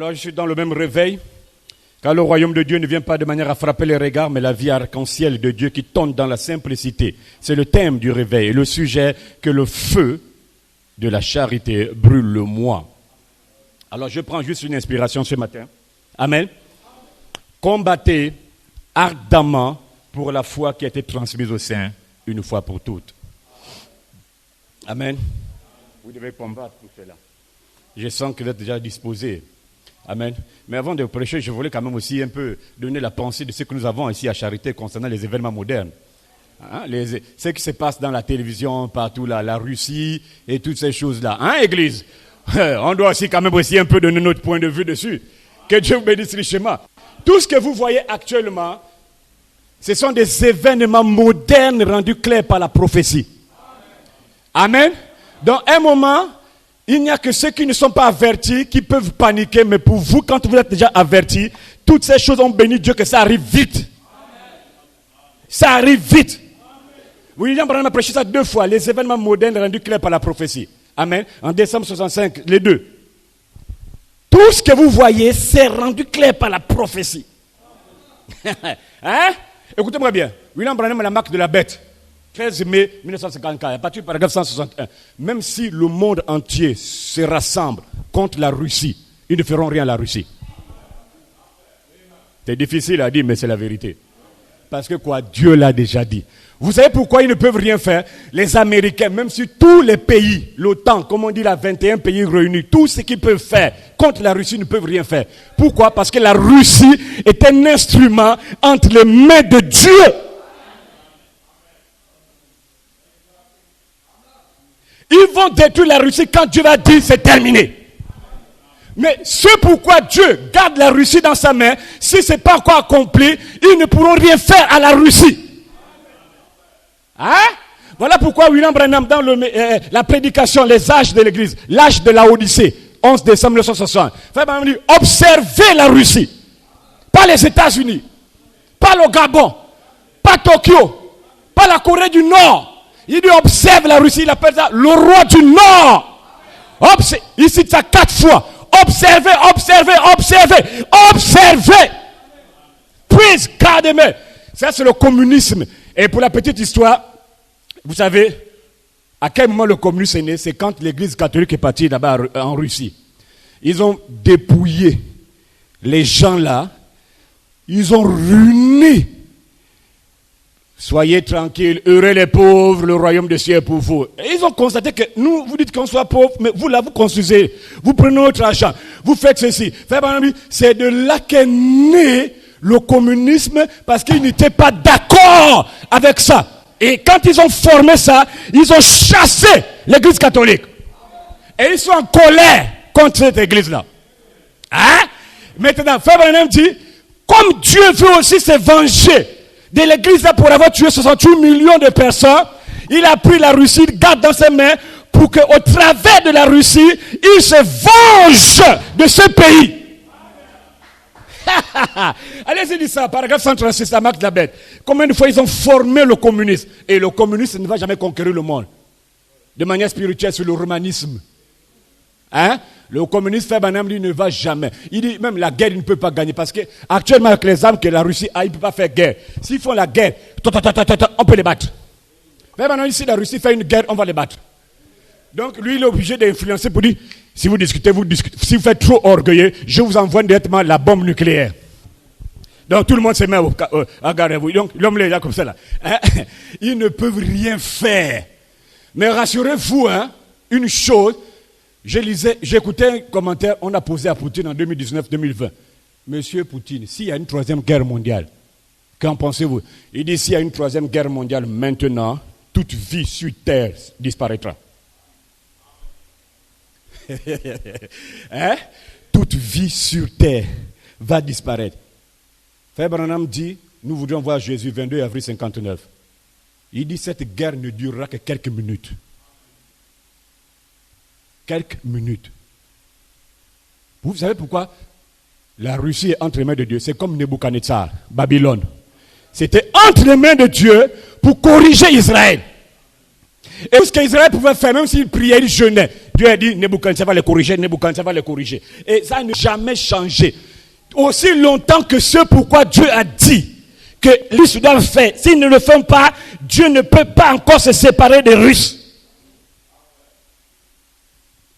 Alors je suis dans le même réveil, car le royaume de Dieu ne vient pas de manière à frapper les regards, mais la vie arc-en-ciel de Dieu qui tombe dans la simplicité. C'est le thème du réveil et le sujet que le feu de la charité brûle le moi. Alors je prends juste une inspiration ce matin. Amen. Combattez ardemment pour la foi qui a été transmise aux saints une fois pour toutes. Amen. Vous devez combattre pour cela. Je sens que vous êtes déjà disposés. Amen. Mais avant de prêcher, je voulais quand même aussi un peu donner la pensée de ce que nous avons ici à Charité concernant les événements modernes. Hein, ce qui se passe dans la télévision, partout là, la Russie et toutes ces choses-là. Hein, Église? On doit aussi quand même aussi un peu donner notre point de vue dessus. Que Dieu vous bénisse richement. Tout ce que vous voyez actuellement, ce sont des événements modernes rendus clairs par la prophétie. Amen. Dans un moment, il n'y a que ceux qui ne sont pas avertis qui peuvent paniquer, mais pour vous, quand vous êtes déjà avertis, toutes ces choses ont béni Dieu que ça arrive vite. Ça arrive vite. William Branham a prêché ça 2 fois, les événements modernes rendus clairs par la prophétie. Amen. En décembre 65, les 2. Tout ce que vous voyez, c'est rendu clair par la prophétie. Hein? Écoutez-moi bien. William Branham est la marque de la bête. 13 mai 1954, à partir du paragraphe 161. Même si le monde entier se rassemble contre la Russie, ils ne feront rien à la Russie. C'est difficile à dire, mais c'est la vérité. Parce que quoi, Dieu l'a déjà dit. Vous savez pourquoi ils ne peuvent rien faire? Les Américains, même si tous les pays, l'OTAN, comme on dit, la 21 pays réunis, tout ce qu'ils peuvent faire contre la Russie ne peuvent rien faire. Pourquoi? Parce que la Russie est un instrument entre les mains de Dieu. Ils vont détruire la Russie quand Dieu va dire c'est terminé. Mais ce pourquoi Dieu garde la Russie dans sa main, si ce n'est pas encore accompli, ils ne pourront rien faire à la Russie. Hein? Voilà pourquoi William Branham, dans la prédication, les âges de l'église, l'âge de la Odyssée, 11 décembre 1960, dit, observez la Russie. Pas les États-Unis, pas le Gabon, pas Tokyo, pas la Corée du Nord. Il dit observe la Russie, il appelle ça le roi du Nord. Il cite ça 4 fois. Observez, observez, observez, observez. Puis gardez-moi. Ça c'est le communisme. Et pour la petite histoire, vous savez, à quel moment le communisme est né? C'est quand l'église catholique est partie là-bas en Russie. Ils ont dépouillé les gens là. Ils ont ruiné. Soyez tranquilles, heureux les pauvres, le royaume des cieux est pour vous. Et ils ont constaté que nous, vous dites qu'on soit pauvres, mais vous là, vous construisez, vous prenez notre argent, vous faites ceci. C'est de là qu'est né le communisme parce qu'ils n'étaient pas d'accord avec ça. Et quand ils ont formé ça, ils ont chassé l'église catholique. Et ils sont en colère contre cette église-là. Hein? Maintenant, Frère Branham dit, comme Dieu veut aussi se venger de l'église là pour avoir tué 68 millions de personnes, il a pris la Russie, il garde dans ses mains pour qu'au travers de la Russie, il se venge de ce pays. Allez-y, dis ça, paragraphe 136, la marque de la bête. Combien de fois ils ont formé le communisme? Et le communisme ne va jamais conquérir le monde. De manière spirituelle, sur le romanisme. Hein? Le communiste Frère Branham lui ne va jamais. Il dit même la guerre il ne peut pas gagner parce que actuellement avec les armes que la Russie a, il ne peut pas faire guerre. S'ils font la guerre, on peut les battre. Frère Branham dit si la Russie fait une guerre, on va les battre. Donc lui il est obligé d'influencer pour dire si vous discutez, si vous faites trop orgueilleux, je vous envoie directement la bombe nucléaire. Donc tout le monde se met à garder vous. Donc l'homme est là comme ça là. Ils ne peuvent rien faire. Mais rassurez-vous, hein, une chose. J'écoutais un commentaire, on a posé à Poutine en 2019-2020. Monsieur Poutine, s'il y a une 3e guerre mondiale, qu'en pensez-vous? Il dit s'il y a une 3e guerre mondiale maintenant, toute vie sur terre disparaîtra. Hein? Toute vie sur terre va disparaître. Frère Branham dit, nous voudrions voir Jésus 22 avril 59. Il dit cette guerre ne durera que quelques minutes. Quelques minutes. Vous savez pourquoi la Russie est entre les mains de Dieu? C'est comme Nebuchadnezzar, Babylone. C'était entre les mains de Dieu pour corriger Israël. Et tout ce qu'Israël pouvait faire, même s'il priait, il jeûnait. Dieu a dit, Nebuchadnezzar va les corriger, Nebuchadnezzar va les corriger. Et ça n'a jamais changé. Aussi longtemps que ce pourquoi Dieu a dit que les Russes doivent faire. S'ils ne le font pas, Dieu ne peut pas encore se séparer des Russes.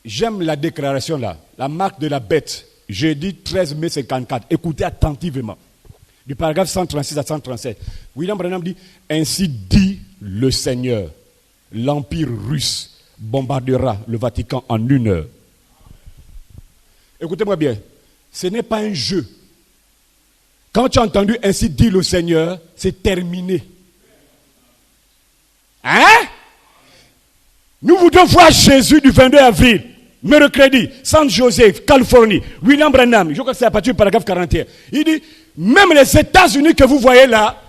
J'aime la déclaration là, la marque de la bête, jeudi 13 mai 54. Écoutez attentivement. Du paragraphe 136 à 137. William Branham dit, ainsi dit le Seigneur, l'Empire russe bombardera le Vatican en 1 heure. Écoutez-moi bien, ce n'est pas un jeu. Quand tu as entendu ainsi dit le Seigneur, c'est terminé. Hein? Nous voudrions voir Jésus du 22 avril, mercredi, San Joseph, Californie, William Branham, je crois que c'est à partir du paragraphe 41. Il dit, même les États-Unis que vous voyez là,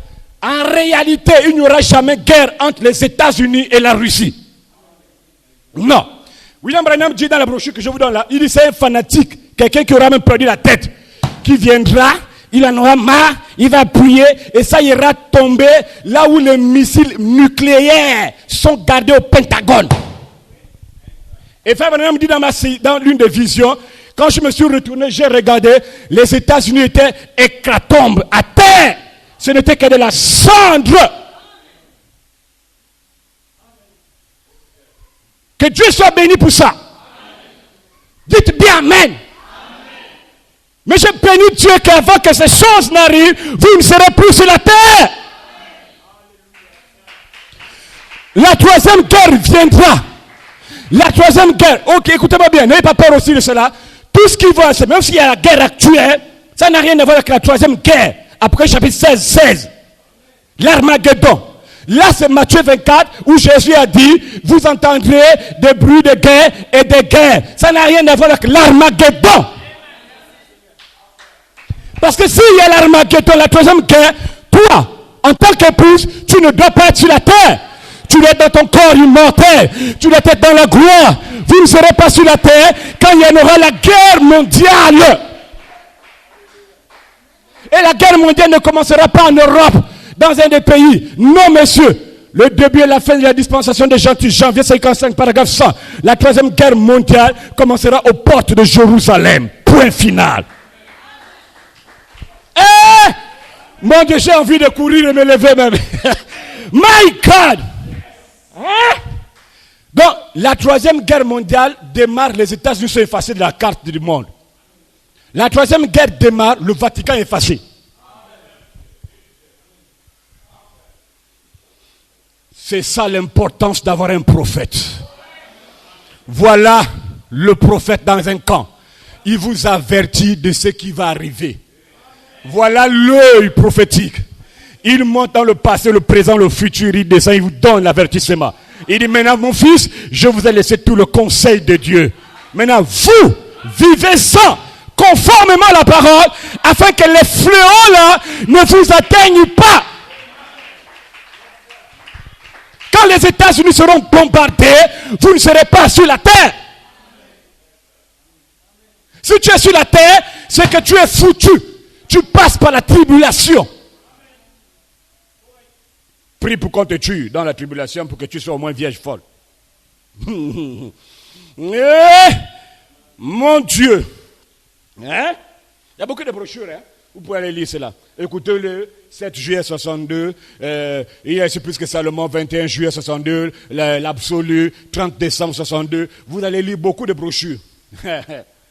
en réalité, il n'y aura jamais guerre entre les États-Unis et la Russie. Non. William Branham dit dans la brochure que je vous donne là, il dit c'est un fanatique, quelqu'un qui aura même perdu la tête, qui viendra, il en aura marre, il va prier et ça ira tomber là où les missiles nucléaires sont gardés au Pentagone. Et Frère Branham dit dans l'une des visions, quand je me suis retourné, j'ai regardé, les États-Unis étaient hécatombes à terre. Ce n'était que de la cendre. Que Dieu soit béni pour ça. Dites bien Amen. Mais je bénis Dieu qu'avant que ces choses n'arrivent, vous ne serez plus sur la terre. La troisième guerre viendra. La troisième guerre, ok, écoutez-moi bien, n'ayez pas peur aussi de cela. Tout ce qui va, même s'il y a la guerre actuelle, ça n'a rien à voir avec la troisième guerre. Après chapitre 16, l'Armageddon. Là, c'est Matthieu 24 où Jésus a dit, vous entendrez des bruits de guerre et de guerre. Ça n'a rien à voir avec l'Armageddon. Parce que s'il y a l'Armageddon, la troisième guerre, toi, en tant qu'épouse, tu ne dois pas être sur la terre. Tu dois être dans ton corps immortel. Tu dois être dans la gloire. Vous ne serez pas sur la terre quand il y en aura la guerre mondiale. Et la guerre mondiale ne commencera pas en Europe, dans un des pays. Non, messieurs. Le début et la fin de la dispensation de janvier 55, paragraphe 100. La troisième guerre mondiale commencera aux portes de Jérusalem. Point final. Mon Dieu, j'ai envie de courir et me lever même. My God! Hein? Donc, la troisième guerre mondiale démarre, les États-Unis sont effacés de la carte du monde. La troisième guerre démarre, le Vatican est effacé. C'est ça l'importance d'avoir un prophète. Voilà le prophète dans un camp. Il vous avertit de ce qui va arriver. Voilà l'œil prophétique. Il monte dans le passé, le présent, le futur. Il descend, il vous donne l'avertissement. Il dit maintenant, mon fils, je vous ai laissé tout le conseil de Dieu. Maintenant, vous, vivez-en conformément à la parole, afin que les fléaux là ne vous atteignent pas. Quand les États-Unis seront bombardés, vous ne serez pas sur la terre. Si tu es sur la terre, c'est que tu es foutu. Tu passes par la tribulation. Prie pour qu'on te tue dans la tribulation pour que tu sois au moins vierge folle. Mon Dieu. Hein? Il y a beaucoup de brochures. Hein? Vous pouvez aller lire cela. Écoutez-le. 7 juillet 62. Il y a plus que Salomon. 21 juillet 62. L'absolu. 30 décembre 62. Vous allez lire beaucoup de brochures.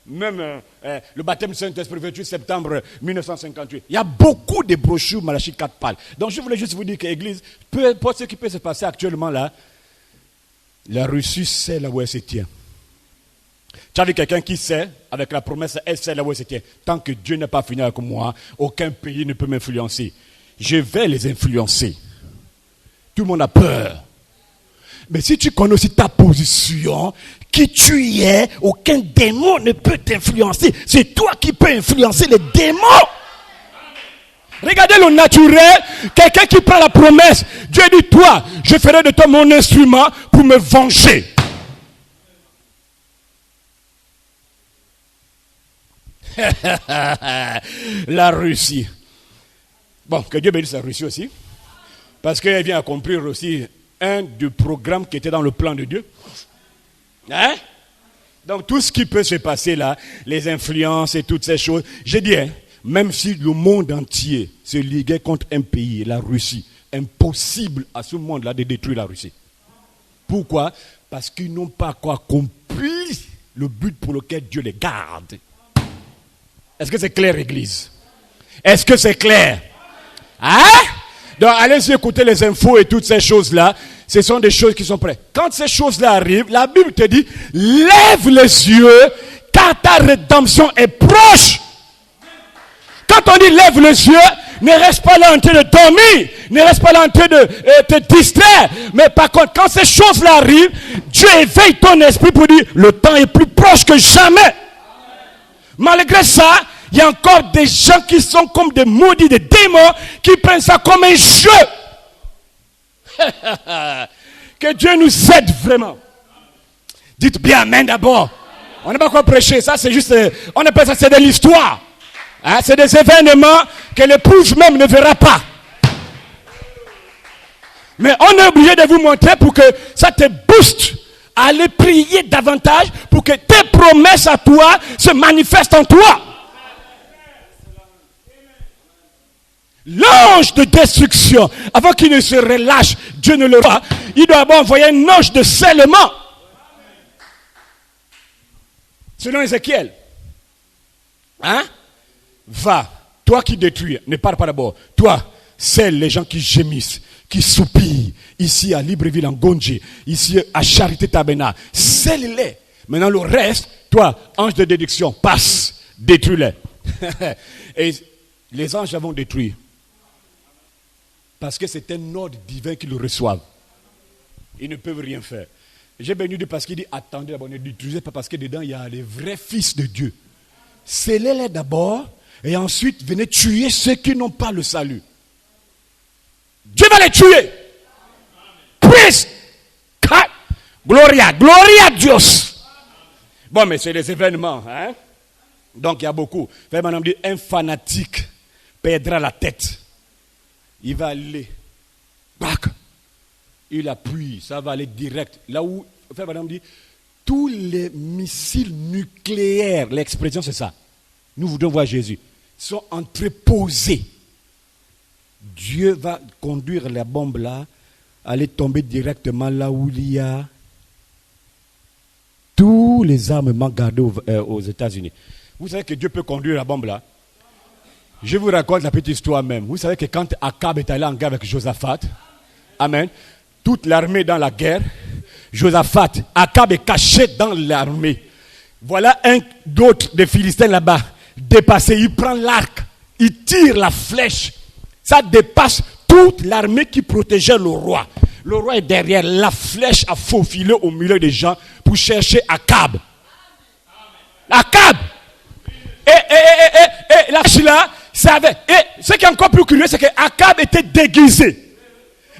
Même le baptême du Saint-Esprit, 28 septembre 1958. Il y a beaucoup de brochures Malachie 4 parle. Donc je voulais juste vous dire que l'Église, peu importe ce qui peut se passer actuellement là, la Russie sait là où elle se tient. Tu as vu quelqu'un qui sait, avec la promesse, elle sait là où elle se tient. Tant que Dieu n'a pas fini avec moi, aucun pays ne peut m'influencer. Je vais les influencer. Tout le monde a peur. Mais si tu connais aussi ta position, qui tu es, aucun démon ne peut t'influencer. C'est toi qui peux influencer les démons. Regardez le naturel, quelqu'un qui prend la promesse. Dieu dit, toi, je ferai de toi mon instrument pour me venger. La Russie. Bon, que Dieu bénisse la Russie aussi. Parce qu'elle vient accomplir aussi un des programmes qui était dans le plan de Dieu. Hein? Donc tout ce qui peut se passer là, les influences et toutes ces choses, j'ai dit, hein, même si le monde entier se liguait contre un pays, la Russie, impossible à ce monde-là de détruire la Russie. Pourquoi? Parce qu'ils n'ont pas encore accompli le but pour lequel Dieu les garde. Est-ce que c'est clair, Église? Est-ce que c'est clair? Hein? Donc allez-y écouter les infos et toutes ces choses-là. Ce sont des choses qui sont prêtes. Quand ces choses-là arrivent, la Bible te dit, lève les yeux, car ta rédemption est proche. Quand on dit lève les yeux, ne reste pas là en train de dormir, ne reste pas là en train de te distraire. Mais par contre, quand ces choses-là arrivent, Dieu éveille ton esprit pour dire, le temps est plus proche que jamais. Malgré ça, il y a encore des gens qui sont comme des maudits, des démons, qui prennent ça comme un jeu. Que Dieu nous aide vraiment. Dites bien amen d'abord. On n'a pas quoi prêcher, ça c'est juste, on appelle ça c'est de l'histoire. Hein, c'est des événements que l'épouse même ne verra pas. Mais on est obligé de vous montrer pour que ça te booste à aller prier davantage pour que tes promesses à toi se manifestent en toi. L'ange de destruction, avant qu'il ne se relâche, Dieu ne le voit, il doit avoir envoyé un ange de scellement. Selon Ézéchiel. Hein? Va, toi qui détruis, ne parle pas d'abord. Toi, scelle les gens qui gémissent, qui soupirent, ici à Libreville en Gondji, ici à Charité Tabena. Scelle-les. Maintenant le reste, toi, ange de déduction, passe, détruis-les. Et les anges vont détruire. Parce que c'est un ordre divin qu'ils reçoivent. Ils ne peuvent rien faire. J'ai béni Dieu parce qu'il dit, attendez d'abord, ne détruisez pas parce que dedans il y a les vrais fils de Dieu. Scellez-les d'abord et ensuite venez tuer ceux qui n'ont pas le salut. Dieu va les tuer. Praise God. Gloria, gloria a Dios. Bon, mais c'est les événements, hein? Donc il y a beaucoup. Frère Madame dit, un fanatique perdra la tête. Il va aller, bac, il appuie, ça va aller direct. Là où, frère Madame dit, tous les missiles nucléaires, l'expression c'est ça, nous voudrons voir Jésus, sont entreposés. Dieu va conduire la bombe là, aller tomber directement là où il y a tous les armements gardés aux États-Unis. Vous savez que Dieu peut conduire la bombe là. Je vous raconte la petite histoire même. Vous savez que quand Akab est allé en guerre avec Josaphat, amen, toute l'armée dans la guerre, Josaphat, Akab est caché dans l'armée. Voilà un d'autres des Philistins là-bas, dépassé, il prend l'arc, il tire la flèche. Ça dépasse toute l'armée qui protégeait le roi. Le roi est derrière, la flèche a faufilé au milieu des gens pour chercher Akab. Akab! Et la flèche là, et ce qui est encore plus curieux, c'est que Akab était déguisé.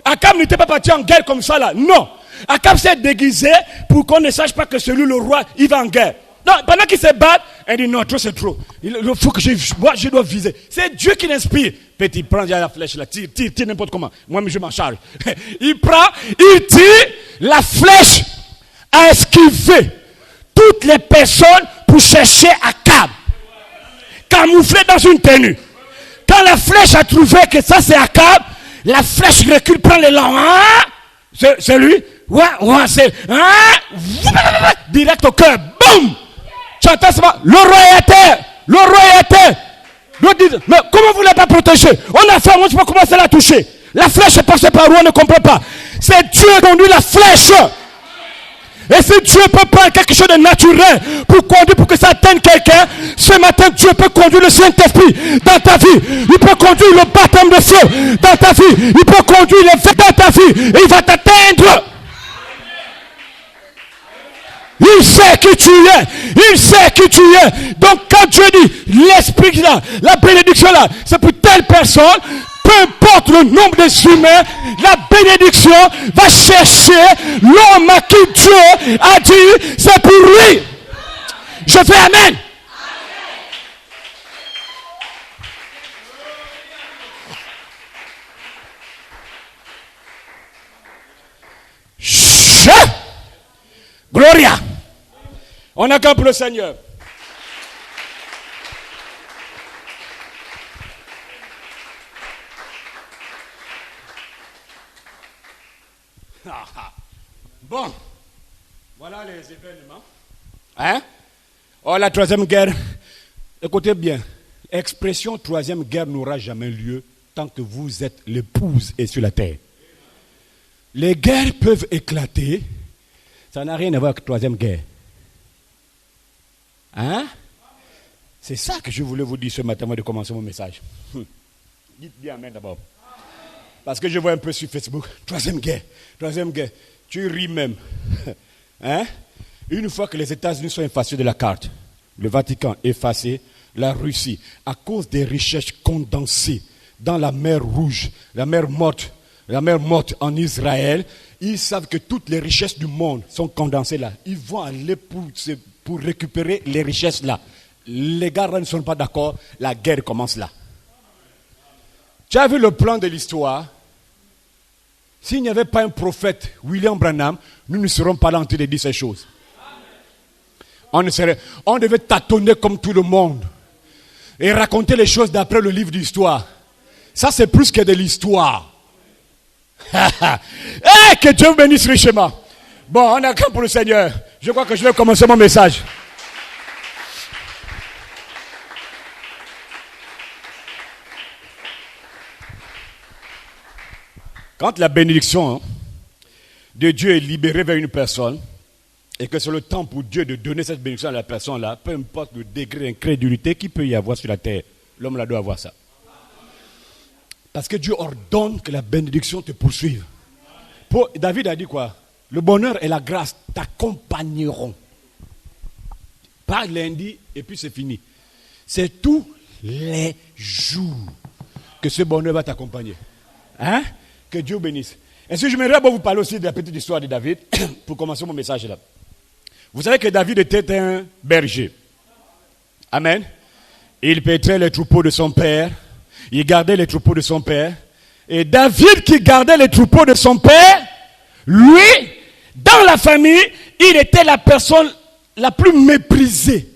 Akab n'était pas parti en guerre comme ça là. Non. Akab s'est déguisé pour qu'on ne sache pas que celui le roi, il va en guerre. Non, pendant qu'il se bat, il dit non, trop c'est trop. Il faut que moi je dois viser. C'est Dieu qui l'inspire. Petit, prends la flèche là, tire n'importe comment. Moi je m'en charge. Il prend, il tire, la flèche a esquivé toutes les personnes pour chercher Akab. Camouflé dans une tenue. Quand la flèche a trouvé que ça c'est Akab, la flèche recule, prend l'élan. Hein? C'est lui. Ouais, c'est. Hein? Direct au cœur. Boum! Tu entends ça? Le roi est à terre. Le roi est à terre. L'autre dit, mais comment vous ne l'avez pas protégé? On a fait, on ne sait pas comment ça l'a touché. La flèche est passée par où on ne comprend pas. C'est Dieu qui conduit la flèche. Et si Dieu peut prendre quelque chose de naturel pour conduire, pour que ça atteigne quelqu'un, ce matin Dieu peut conduire le Saint-Esprit dans ta vie. Il peut conduire le baptême de feu dans ta vie. Il peut conduire les feux dans ta vie. Et il va t'atteindre. Il sait qui tu es. Il sait qui tu es. Donc quand Dieu dit l'esprit là, la bénédiction là, c'est pour telle personne. Peu importe le nombre des humains, la bénédiction va chercher l'homme à qui Dieu a dit, c'est pour lui. Je fais amen. Gloria. On acclame pour le Seigneur. Bon, voilà les événements. Hein? Oh, la troisième guerre, écoutez bien, l'expression troisième guerre n'aura jamais lieu tant que vous êtes l'épouse et sur la terre. Les guerres peuvent éclater, ça n'a rien à voir avec la troisième guerre. Hein? C'est ça que je voulais vous dire ce matin avant de commencer mon message. Dites bien amen d'abord. Parce que je vois un peu sur Facebook, troisième guerre. Tu ris même. Hein? Une fois que les États-Unis sont effacés de la carte, le Vatican effacé, la Russie, à cause des richesses condensées dans la mer Rouge, la mer morte en Israël, ils savent que toutes les richesses du monde sont condensées là. Ils vont aller pour récupérer les richesses là. Les gars ne sont pas d'accord, la guerre commence là. Tu as vu le plan de l'histoire? S'il n'y avait pas un prophète, William Branham, nous ne serions pas là en train de dire ces choses. On devait tâtonner comme tout le monde et raconter les choses d'après le livre d'histoire. Ça, c'est plus que de l'histoire. Que Dieu bénisse richement. Bon, on a qu'un pour le Seigneur. Je crois que je vais commencer mon message. Quand la bénédiction de Dieu est libérée vers une personne, et que c'est le temps pour Dieu de donner cette bénédiction à la personne-là, peu importe le degré d'incrédulité qu'il peut y avoir sur la terre, l'homme là doit avoir ça. Parce que Dieu ordonne que la bénédiction te poursuive. David a dit quoi? Le bonheur et la grâce t'accompagneront. Pas lundi et puis c'est fini. C'est tous les jours que ce bonheur va t'accompagner. Hein? Que Dieu bénisse. Est-ce que je m'aimerais vous parler aussi de la petite histoire de David pour commencer mon message là. Vous savez que David était un berger. Amen. Il paîtrait les troupeaux de son père. Il gardait les troupeaux de son père. Et David qui gardait les troupeaux de son père, lui, dans la famille, il était la personne la plus méprisée.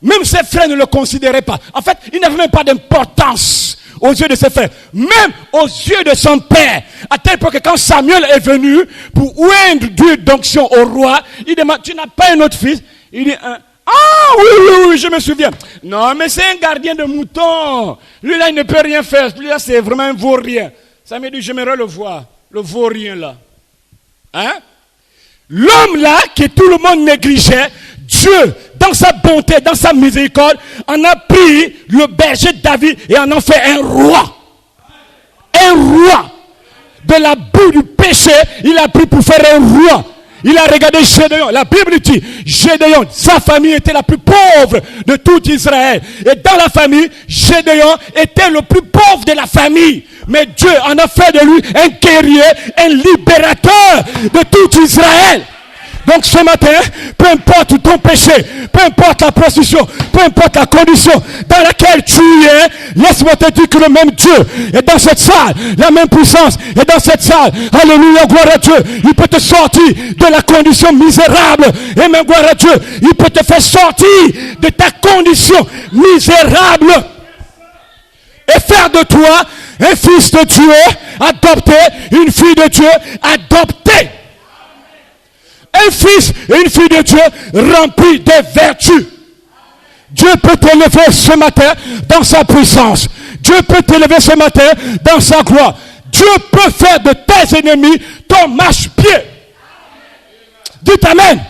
Même ses frères ne le considéraient pas. En fait, il n'avait même pas d'importance aux yeux de ses frères, même aux yeux de son père. À tel point que quand Samuel est venu pour oindre Dieu d'onction au roi, il demande, tu n'as pas un autre fils? Il dit, oui, je me souviens. Non, mais c'est un gardien de moutons. Lui là, il ne peut rien faire. Lui là, c'est vraiment un vaurien. Samuel dit, j'aimerais le voir, le vaurien là. Hein? L'homme là, que tout le monde négligeait, Dieu, dans sa bonté, dans sa miséricorde, en a pris le berger de David et en a fait un roi. Un roi. De la boue du péché, il a pris pour faire un roi. Il a regardé Gédéon. La Bible dit, Gédéon, sa famille était la plus pauvre de tout Israël. Et dans la famille, Gédéon était le plus pauvre de la famille. Mais Dieu en a fait de lui un guerrier, un libérateur de tout Israël. Donc ce matin, peu importe ton péché, peu importe la prostitution, peu importe la condition dans laquelle tu es, laisse-moi te dire que le même Dieu est dans cette salle, la même puissance est dans cette salle. Alléluia, gloire à Dieu. Il peut te sortir de la condition misérable. Et même gloire à Dieu, il peut te faire sortir de ta condition misérable. Et faire de toi un fils de Dieu adopté, une fille de Dieu adoptée. Un fils et une fille de Dieu remplis de vertus. Dieu peut t'élever ce matin dans sa puissance. Dieu peut t'élever ce matin dans sa gloire. Dieu peut faire de tes ennemis ton marche-pied. Dites amen.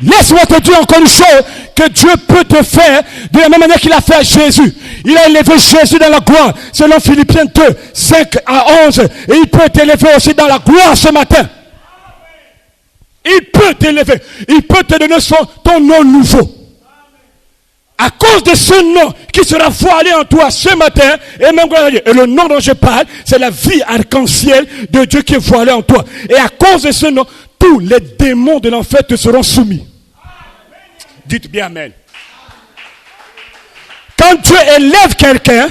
Laisse-moi te dire encore une chose, que Dieu peut te faire de la même manière qu'il a fait à Jésus. Il a élevé Jésus dans la gloire, selon Philippiens 2, 5 à 11. Et il peut t'élever aussi dans la gloire ce matin. Il peut t'élever. Il peut te donner ton nom nouveau. À cause de ce nom qui sera voilé en toi ce matin, et même et le nom dont je parle, c'est la vie arc-en-ciel de Dieu qui est voilé en toi. Et à cause de ce nom, tous les démons de l'enfer te seront soumis. Dites bien amen. Quand Dieu élève quelqu'un,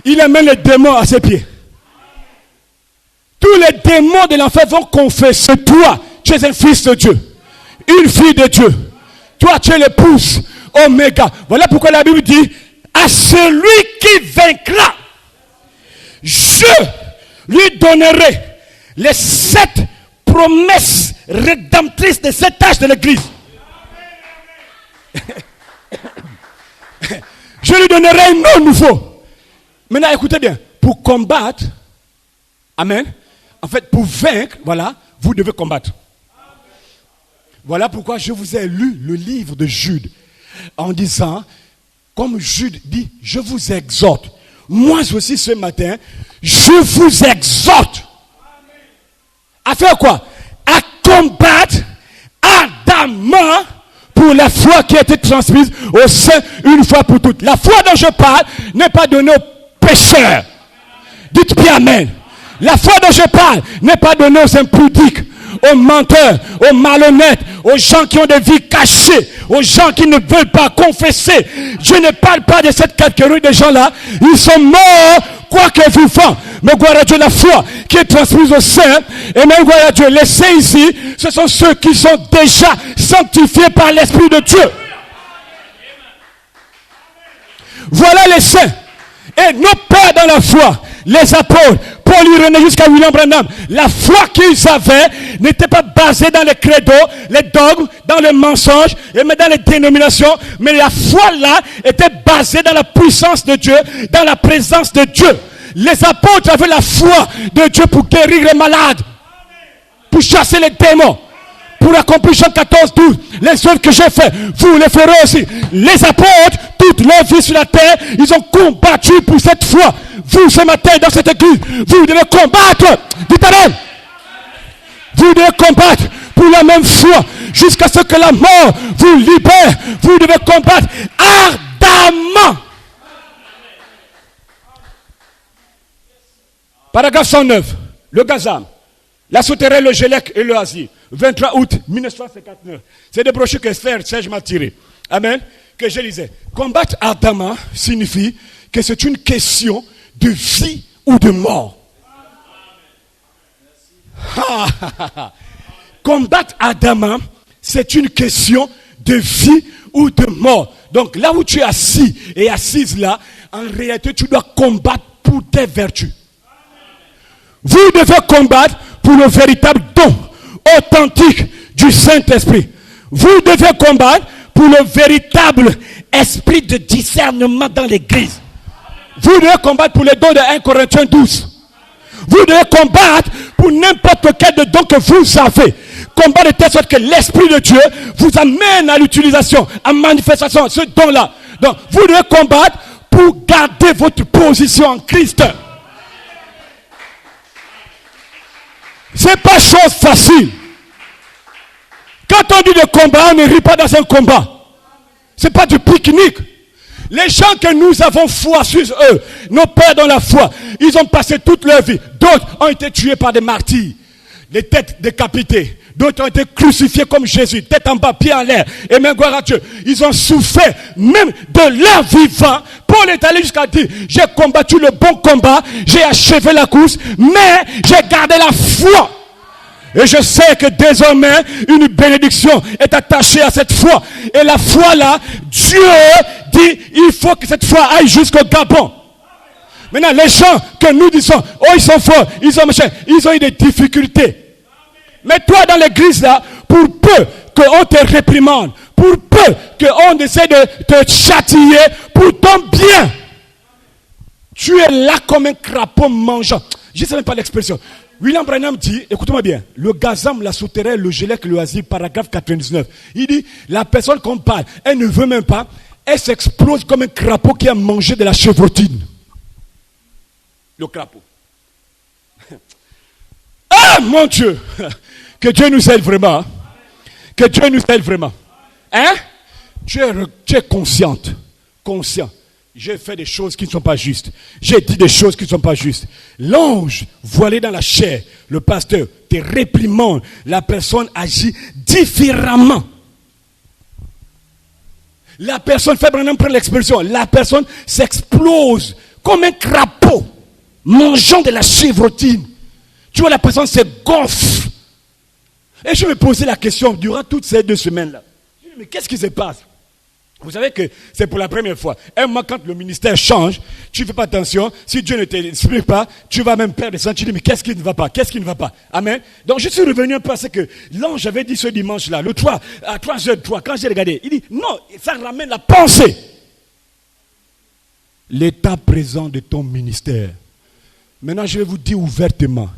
il amène les démons à ses pieds. Tous les démons de l'enfer vont confesser, toi, tu es un fils de Dieu. une fille de Dieu. Toi, tu es l'épouse Oméga. Voilà pourquoi la Bible dit, à celui qui vaincra, je lui donnerai les 7 promesses rédemptrices de cet âge de l'Église. Je lui donnerai un nom nouveau. Maintenant, écoutez bien. Pour combattre, amen. En fait, pour vaincre, voilà, vous devez combattre. Voilà pourquoi je vous ai lu le livre de Jude en disant, comme Jude dit, je vous exhorte. Moi aussi ce matin, je vous exhorte. À faire quoi? À combattre ardemment pour la foi qui a été transmise au sein une fois pour toutes. La foi dont je parle n'est pas donnée aux pécheurs. Dites bien amen. La foi dont je parle n'est pas donnée aux impudiques, aux menteurs, aux malhonnêtes, aux gens qui ont des vies cachées, aux gens qui ne veulent pas confesser. Je ne parle pas de cette catégorie de gens-là. Ils sont morts, quoique vivants. Mais gloire à Dieu, la foi qui est transmise aux saints, et même gloire à Dieu, les saints ici, ce sont ceux qui sont déjà sanctifiés par l'Esprit de Dieu. Voilà les saints. Et nos pères dans la foi, les apôtres, Paul, Irénée jusqu'à William Branham, la foi qu'ils avaient n'était pas basée dans les credos, les dogmes, dans le mensonge, et même dans les dénominations, mais la foi là était basée dans la puissance de Dieu, dans la présence de Dieu. Les apôtres avaient la foi de Dieu pour guérir les malades, pour chasser les démons, pour accomplir Jean 14, 12. Les œuvres que j'ai faites, vous les ferez aussi. Les apôtres, toute leur vie sur la terre, ils ont combattu pour cette foi. Vous, ce matin, dans cette église, vous devez combattre. Dites amen. Vous devez combattre pour la même foi, jusqu'à ce que la mort vous libère. Vous devez combattre ardemment. Paragraphe 109. Le Gazam, la Souterraine, le Gélec et le Asie. 23 août 1959. C'est des brochures que Serge m'a tirées. Amen. Que je lisais. Combattre ardemment signifie que c'est une question de vie ou de mort. Combattre ardemment, c'est une question de vie ou de mort. Donc là où tu es assis et assise là, en réalité tu dois combattre pour tes vertus. Vous devez combattre pour le véritable don authentique du Saint-Esprit. Vous devez combattre pour le véritable esprit de discernement dans l'église. Vous devez combattre pour les dons de 1 Corinthiens 12. Vous devez combattre pour n'importe quel don que vous avez. Combattre de telle sorte que l'Esprit de Dieu vous amène à l'utilisation, à manifestation, ce don-là. Donc, vous devez combattre pour garder votre position en Christ. C'est pas chose facile. Quand on dit de combat, on ne rit pas dans un combat. C'est pas du pique-nique. Les gens que nous avons foi sur eux, nos pères dans la foi, ils ont passé toute leur vie. D'autres ont été tués par des martyrs, les têtes décapitées. D'autres ont été crucifiés comme Jésus, tête en bas, pied en l'air. Et même gloire à Dieu, ils ont souffert même de leur vivant. Paul est allé jusqu'à dire, j'ai combattu le bon combat, j'ai achevé la course, mais j'ai gardé la foi. Et je sais que désormais, une bénédiction est attachée à cette foi. Et la foi là, Dieu dit, il faut que cette foi aille jusqu'au Gabon. Maintenant, les gens que nous disons, oh ils sont forts, ils ont eu des difficultés. Mais toi dans l'église là, pour peu qu'on te réprimande, pour peu qu'on essaie de te châtier, pour ton bien, tu es là comme un crapaud mangeant. Je ne sais même pas l'expression. William Branham dit, écoutez-moi bien, le Gazam, la Souterraine, le Gélec, le Asile, paragraphe 99. Il dit, la personne qu'on parle, elle ne veut même pas, elle s'explose comme un crapaud qui a mangé de la chevrotine. Le crapaud. Ah mon Dieu! Que Dieu nous aide vraiment. Que Dieu nous aide vraiment. Hein? Tu es consciente. Conscient. J'ai fait des choses qui ne sont pas justes. J'ai dit des choses qui ne sont pas justes. L'ange, voilé dans la chair, le pasteur, te réprimande. La personne agit différemment. La personne, fait prendre l'expression, la personne s'explose comme un crapaud, mangeant de la chevrotine. Tu vois, la personne se gonfle. Et je me posais la question durant toutes ces 2 semaines-là. Je me dis, mais qu'est-ce qui se passe? Vous savez que c'est pour la première fois. Un mois, quand le ministère change, tu ne fais pas attention. Si Dieu ne t'explique pas, tu vas même perdre des sens. Tu dis, mais qu'est-ce qui ne va pas? Qu'est-ce qui ne va pas? Amen. Donc je suis revenu un peu à ce que l'ange avait dit ce dimanche-là, le 3, à 3h03, quand j'ai regardé, il dit, non, ça ramène la pensée. L'état présent de ton ministère. Maintenant, je vais vous dire ouvertement,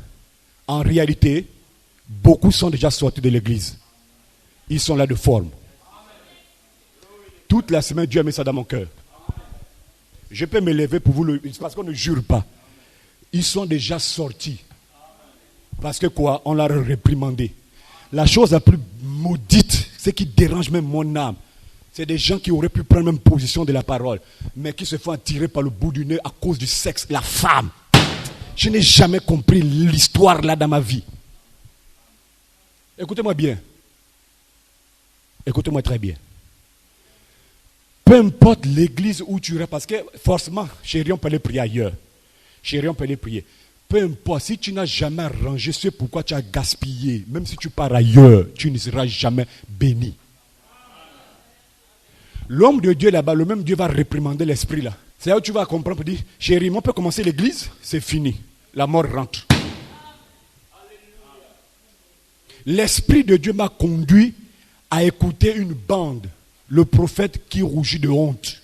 en réalité, beaucoup sont déjà sortis de l'église. Ils sont là de forme. Toute la semaine, Dieu a mis ça dans mon cœur. Je peux me lever pour vous le dire, parce qu'on ne jure pas. Ils sont déjà sortis. Parce que quoi? On leur a réprimandé. La chose la plus maudite, ce qui dérange même mon âme, c'est des gens qui auraient pu prendre la même position de la parole, mais qui se font attirer par le bout du nez à cause du sexe, la femme. Je n'ai jamais compris l'histoire là dans ma vie. Écoutez-moi bien. Écoutez-moi très bien. Peu importe l'église où tu iras, parce que forcément, chérie, on peut aller prier ailleurs. Chérie, on peut aller prier. Peu importe, si tu n'as jamais arrangé ce pourquoi tu as gaspillé, même si tu pars ailleurs, tu ne seras jamais béni. L'homme de Dieu là-bas, le même Dieu va réprimander l'esprit là. C'est là où tu vas comprendre pour dire, chérie, on peut commencer l'église, c'est fini. La mort rentre. L'esprit de Dieu m'a conduit à écouter une bande. Le prophète qui rougit de honte.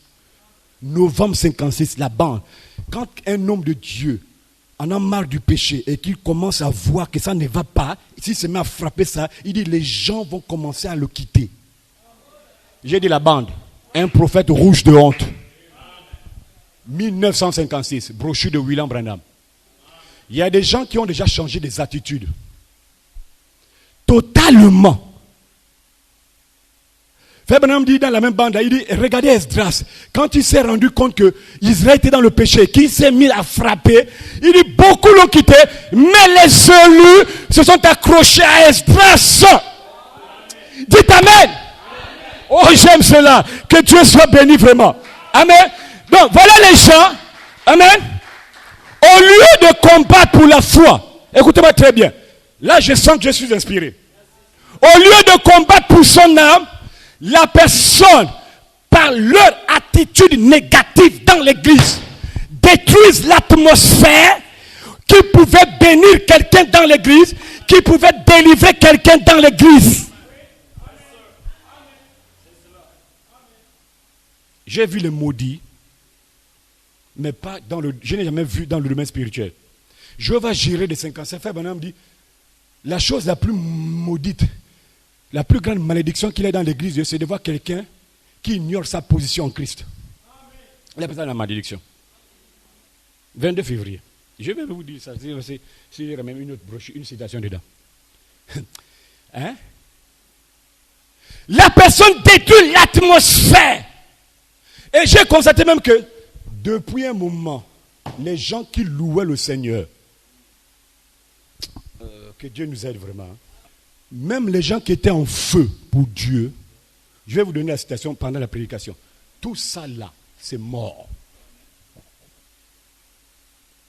Novembre 56, la bande. Quand un homme de Dieu en a marre du péché et qu'il commence à voir que ça ne va pas, s'il se met à frapper ça, il dit les gens vont commencer à le quitter. J'ai dit la bande. Un prophète rouge de honte. 1956, brochure de William Branham. Il y a des gens qui ont déjà changé des attitudes. Totalement. Frère Branham dit dans la même bande, il dit, regardez Esdras, quand il s'est rendu compte que Israël était dans le péché, qu'il s'est mis à frapper, il dit, beaucoup l'ont quitté, mais les élus se sont accrochés à Esdras. Dites Amen. Oh, j'aime cela. Que Dieu soit béni vraiment. Amen. Donc, voilà les gens. Amen. Au lieu de combattre pour la foi, écoutez-moi très bien. Là, je sens que je suis inspiré. Au lieu de combattre pour son âme, la personne, par leur attitude négative dans l'église, détruisent l'atmosphère qui pouvait bénir quelqu'un dans l'église, qui pouvait délivrer quelqu'un dans l'église. J'ai vu les maudits, mais pas dans le. Je n'ai jamais vu dans le domaine spirituel. Je vais gérer des 55. Frère Branham dit, la chose la plus maudite, la plus grande malédiction qu'il y a dans l'église, c'est de voir quelqu'un qui ignore sa position en Christ. Il appelle ça la malédiction. 22 février. Je vais vous dire ça. Il y a même une autre brochure, une citation dedans. Hein? La personne détruit l'atmosphère. Et j'ai constaté même que depuis un moment, les gens qui louaient le Seigneur, que Dieu nous aide vraiment, même les gens qui étaient en feu pour Dieu, je vais vous donner la citation pendant la prédication. Tout ça là, c'est mort.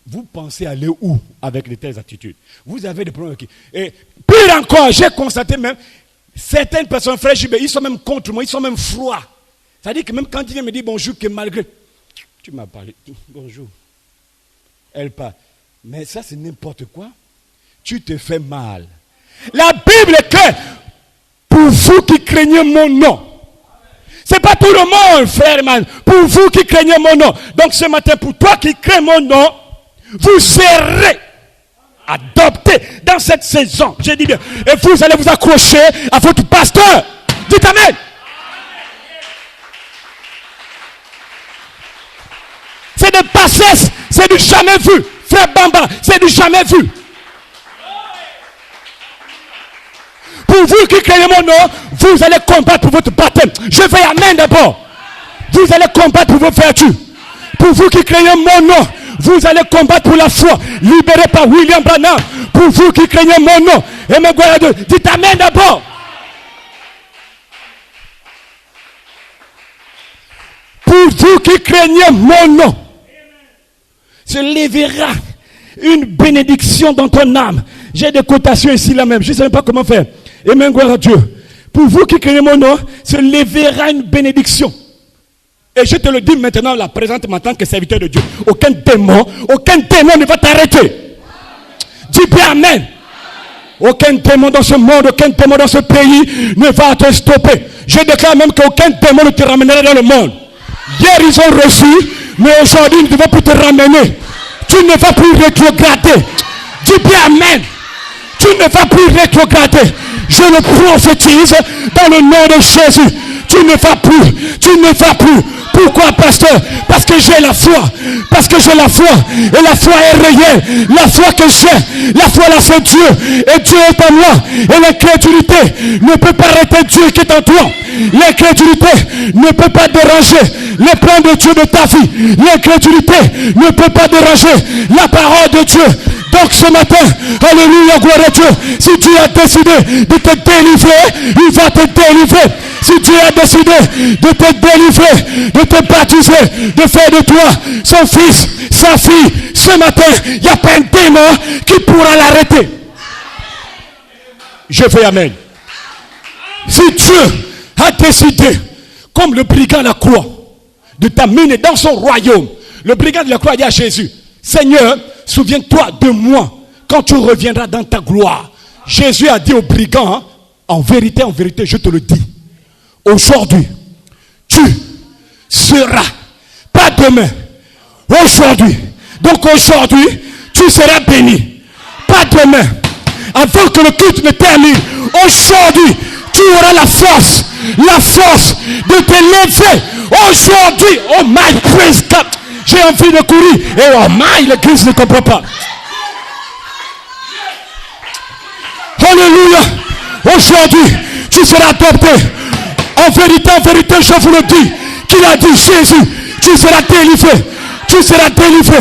Vous pensez aller où avec de telles attitudes? Vous avez des problèmes. Et pire encore, j'ai constaté même, certaines personnes, frères, ils sont même contre moi, ils sont même froids. C'est-à-dire que même quand il vient me dire bonjour, que malgré, tu m'as parlé, bonjour, elle part. Mais ça, c'est n'importe quoi. Tu te fais mal. La Bible est claire. Pour vous qui craignez mon nom. C'est pas tout le monde, frère, man. Pour vous qui craignez mon nom. Donc ce matin, pour toi qui crains mon nom, vous serez adoptés dans cette saison. J'ai dit bien. Et vous allez vous accrocher à votre pasteur. Dites Amen. C'est de bassesse, c'est du jamais vu. Frère Bamba, c'est du jamais vu. Pour vous qui craignez mon nom, vous allez combattre pour votre baptême. Je vais Amen d'abord. Vous allez combattre pour vos vertus. Pour vous qui craignez mon nom, vous allez combattre pour la foi. Libéré par William Branham. Pour vous qui craignez mon nom, et me gloire à Dieu. Dites Amen d'abord. Pour vous qui craignez mon nom, se lèvera une bénédiction dans ton âme. J'ai des cotations ici là même. Je ne sais même pas comment faire. Amen, gloire à Dieu. Pour vous qui craignez mon nom, se lèvera une bénédiction. Et je te le dis maintenant, la présente en tant que serviteur de Dieu. Aucun démon ne va t'arrêter. Dis bien Amen. Aucun démon dans ce monde, aucun démon dans ce pays ne va te stopper. Je déclare même qu'aucun démon ne te ramènera dans le monde. Hier ils ont reçu, mais aujourd'hui ils ne vont plus te ramener. Tu ne vas plus rétrograder. Dis bien Amen. Tu ne vas plus rétrograder. Je le prophétise dans le nom de Jésus. Tu ne vas plus. Pourquoi, pasteur? Parce que j'ai la foi. Parce que j'ai la foi. Et la foi est réelle. La foi que j'ai. La foi là c'est Dieu. Et Dieu est en moi. Et l'incrédulité ne peut pas arrêter Dieu qui est en toi. L'incrédulité ne peut pas déranger les plans de Dieu de ta vie. L'incrédulité ne peut pas déranger la parole de Dieu. Donc ce matin, alléluia, gloire à Dieu. Si Dieu a décidé de te délivrer, il va te délivrer. Si Dieu a décidé de te délivrer, de te baptiser, de faire de toi son fils, sa fille, ce matin, il n'y a pas un démon qui pourra l'arrêter. Je fais Amen. Si Dieu a décidé, comme le brigand de la croix, de t'amener dans son royaume, le brigand de la croix dit à Jésus, Seigneur, souviens-toi de moi quand tu reviendras dans ta gloire. Jésus a dit au brigand, en vérité, je te le dis, aujourd'hui, tu seras, pas demain, aujourd'hui. Donc aujourd'hui, tu seras béni. Pas demain, avant que le culte ne termine. Aujourd'hui, tu auras la force de te lever. Aujourd'hui, oh my praise God. J'ai envie de courir. Et oh my, l'église ne comprend pas. Alléluia. Aujourd'hui, tu seras adopté. En vérité, je vous le dis, qu'il a dit Jésus, tu seras délivré. Tu seras délivré.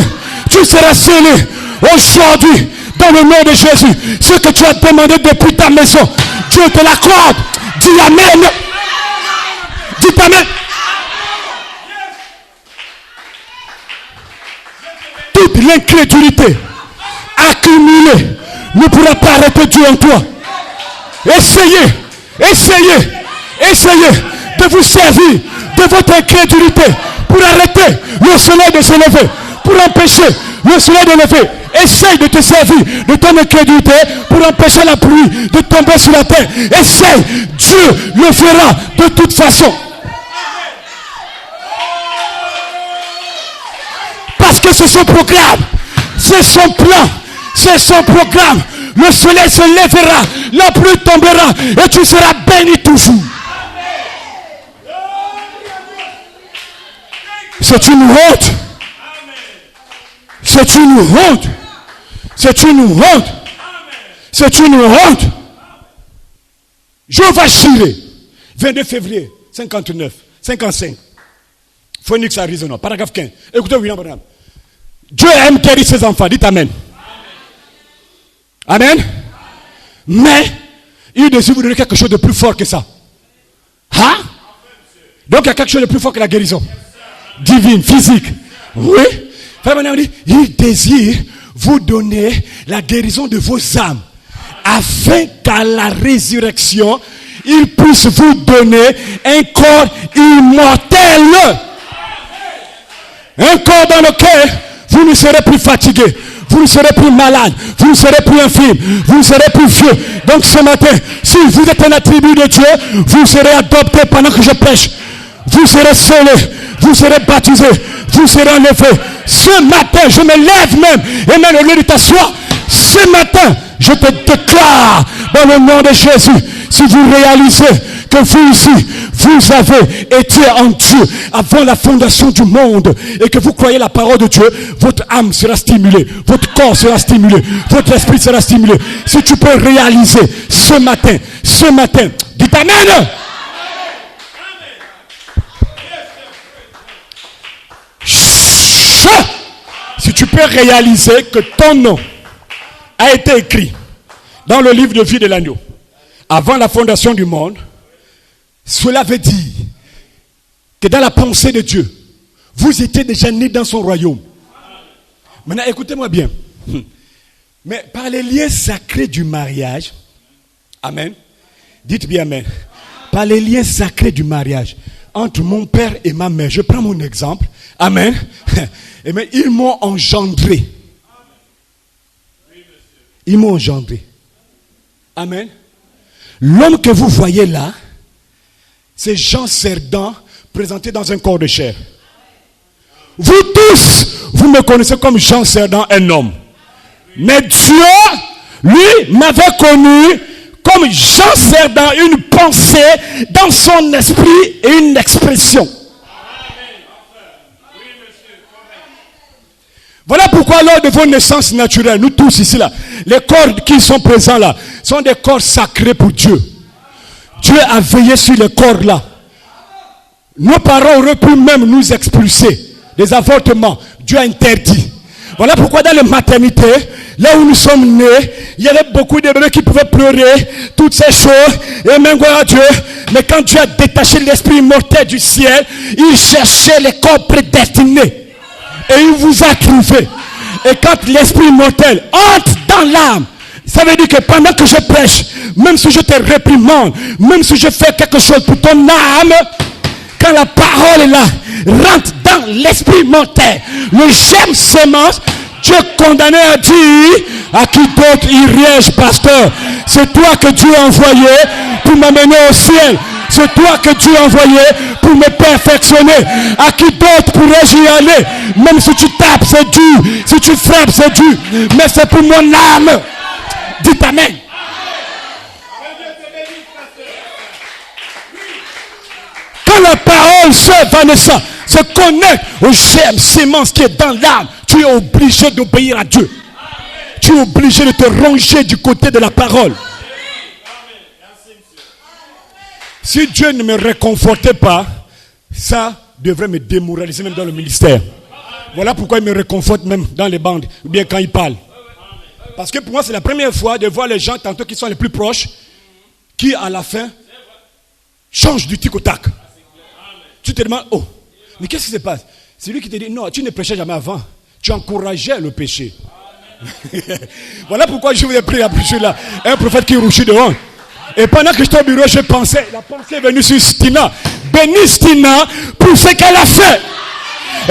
Tu seras scellé. Aujourd'hui, dans le nom de Jésus, ce que tu as demandé depuis ta maison, Dieu te l'accorde. Dis Amen. Dis Amen. Toute l'incrédulité accumulée ne pourra pas arrêter Dieu en toi. Essayez de vous servir de votre incrédulité pour arrêter le soleil de se lever, pour empêcher le soleil de lever. Essaye de te servir de ton incrédulité pour empêcher la pluie de tomber sur la terre. Essaye, Dieu le fera de toute façon. Parce que c'est son programme, c'est son plan, c'est son programme. Le soleil se lèvera, la pluie tombera et tu seras béni toujours. C'est une honte. C'est une honte. C'est une honte. C'est une honte. Jéhovah Jireh, 22 février 55. Phoenix, Arizona, paragraphe 15. Écoutez William Branham. Dieu aime guérir ses enfants. Dites Amen. Amen. Mais il désire vous donner quelque chose de plus fort que ça. Hein? Donc il y a quelque chose de plus fort que la guérison. Divine, physique. Oui. Il désire vous donner la guérison de vos âmes. Afin qu'à la résurrection, il puisse vous donner un corps immortel. Un corps dans lequel vous ne serez plus fatigué. Vous ne serez plus malade, vous ne serez plus infirme, vous ne serez plus vieux. Donc ce matin, si vous êtes un attribut de Dieu, vous serez adopté pendant que je prêche. Vous serez scellé, vous serez baptisé, vous serez enlevé. Ce matin, je me lève même, et même au lieu de t'asseoir, ce matin, je te déclare dans le nom de Jésus, si vous réalisez que vous ici, vous avez été en Dieu avant la fondation du monde et que vous croyez la parole de Dieu, votre âme sera stimulée, votre corps sera stimulé, votre esprit sera stimulé. Si tu peux réaliser ce matin, dites Amen. Si tu peux réaliser que ton nom a été écrit dans le livre de vie de l'agneau avant la fondation du monde, cela veut dire que dans la pensée de Dieu, vous étiez déjà nés dans son royaume. Maintenant, écoutez-moi bien. Mais par les liens sacrés du mariage, amen, Dites bien amen. Par les liens sacrés du mariage entre mon père et ma mère. Je prends mon exemple. Amen. Amen. Ils m'ont engendré. Ils m'ont engendré. Amen. L'homme que vous voyez là, c'est Jean Cerdan présenté dans un corps de chair. Vous tous, vous me connaissez comme Jean Cerdan, un homme. Mais Dieu, lui, m'avait connu comme Jean Cerdan, une pensée dans son esprit et une expression. Voilà pourquoi lors de vos naissances naturelles, nous tous ici là, les corps qui sont présents là, sont des corps sacrés pour Dieu. Dieu a veillé sur les corps là. Nos parents auraient pu même nous expulser. Des avortements, Dieu a interdit. Voilà pourquoi dans les maternités, là où nous sommes nés, il y avait beaucoup de bébés qui pouvaient pleurer, toutes ces choses, et même gloire à Dieu. Mais quand Dieu a détaché l'esprit mortel du ciel, il cherchait les corps prédestinés. Et il vous a trouvé. Et quand l'esprit mortel entre dans l'âme, ça veut dire que pendant que je prêche, même si je te réprimande, même si je fais quelque chose pour ton âme, quand la parole est là, rentre dans l'esprit mortel, le germe sémence, Dieu condamné a dit, à qui d'autre irai-je, pasteur? C'est toi que Dieu a envoyé pour m'amener au ciel. C'est toi que Dieu a envoyé pour me perfectionner. À qui d'autre pourrais-je y aller? Même si tu tapes, c'est dur. Si tu frappes, c'est dur. Mais c'est pour mon âme. Dites amen. Quand la parole, sœur Vanessa, se connecte au germe sémence qui est dans l'âme, tu es obligé d'obéir à Dieu. Tu es obligé de te ranger du côté de la parole. Si Dieu ne me réconfortait pas, ça devrait me démoraliser même dans le ministère. Voilà pourquoi il me réconforte même dans les bandes, ou bien quand il parle. Parce que pour moi, c'est la première fois de voir les gens, tantôt qui sont les plus proches, qui à la fin changent du tic au tac. Tu te demandes, oh, mais qu'est-ce qui se passe? C'est lui qui te dit, non, tu ne prêchais jamais avant. Tu encourageais le péché. Voilà pourquoi je vous ai pris à prêcher là. Un prophète qui rougit de honte. Et pendant que j'étais au bureau, je pensais, la pensée est venue sur Stina. Bénis Stina pour ce qu'elle a fait.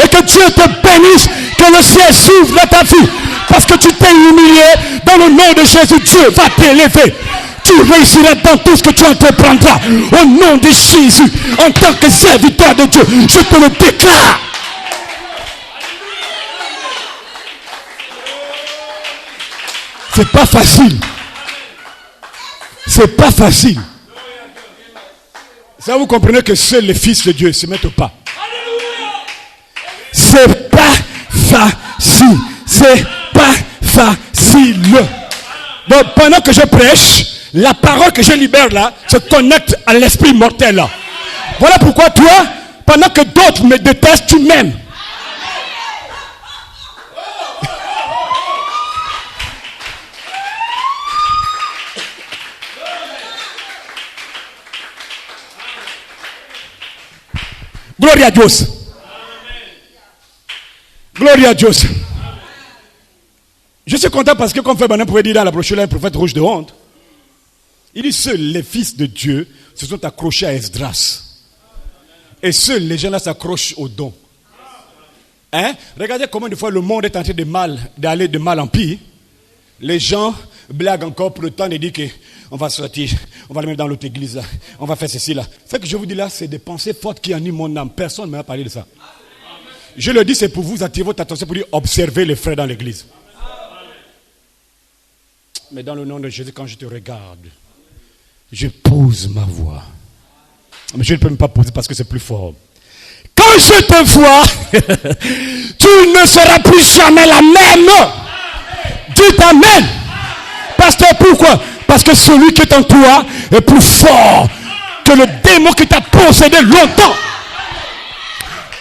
Et que Dieu te bénisse, que le ciel s'ouvre dans ta vie. Parce que tu t'es humilié, dans le nom de Jésus, Dieu va t'élever. Tu réussiras dans tout ce que tu entreprendras. Au nom de Jésus, en tant que serviteur de Dieu, je te le déclare. C'est pas facile. C'est pas facile. Ça, vous comprenez que seuls les fils de Dieu se mettent au pas. C'est pas facile. C'est pas facile. Donc, pendant que je prêche, la parole que je libère là se connecte à l'esprit mortel là. Voilà pourquoi toi, pendant que d'autres me détestent, tu m'aimes. Gloria a Dios. Gloria a Dios. Je suis content parce que comme Frère Branham pouvait dire dans la brochure, un prophète rouge de honte. Il dit seuls les fils de Dieu se sont accrochés à Esdras. Et seuls les gens là s'accrochent au don. Hein? Regardez combien de fois le monde est en train d'aller de mal en pire. Les gens blaguent encore pour le temps de dire qu'on va sortir, on va le mettre dans l'autre église là, on va faire ceci là. Ce que je vous dis là, c'est des pensées fortes qui animent mon âme. Personne ne m'a parlé de ça. Je le dis, c'est pour vous attirer votre attention, pour dire observez les frères dans l'église. Mais dans le nom de Jésus, quand je te regarde, je pose ma voix. Mais je ne peux même pas poser parce que c'est plus fort. Quand je te vois, tu ne seras plus jamais la même. Dites amen. Pasteur, pourquoi? Parce que celui qui est en toi est plus fort que le démon qui t'a possédé longtemps.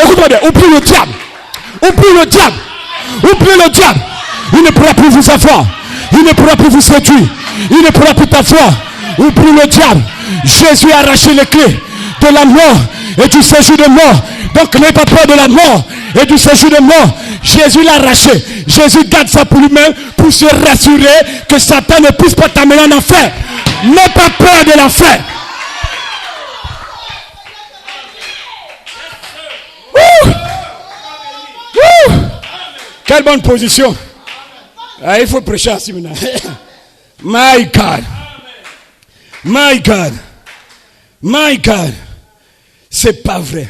Écoute-moi bien, oublie le diable. Oublie le diable. Oublie le diable. Il ne pourra plus vous avoir. Il ne pourra plus vous séduire. Il ne pourra plus t'avoir. Oublie le diable. Jésus a arraché les clés de la mort et du séjour de mort. Donc n'ayez pas peur de la mort et du séjour de mort. Jésus l'a arraché. Jésus garde ça pour lui-même pour se rassurer que Satan ne puisse pas t'amener en enfer. N'aie pas peur de l'enfer. Quelle bonne position. Ah, il faut prêcher ainsi maintenant. My God. My God. My God. C'est pas vrai.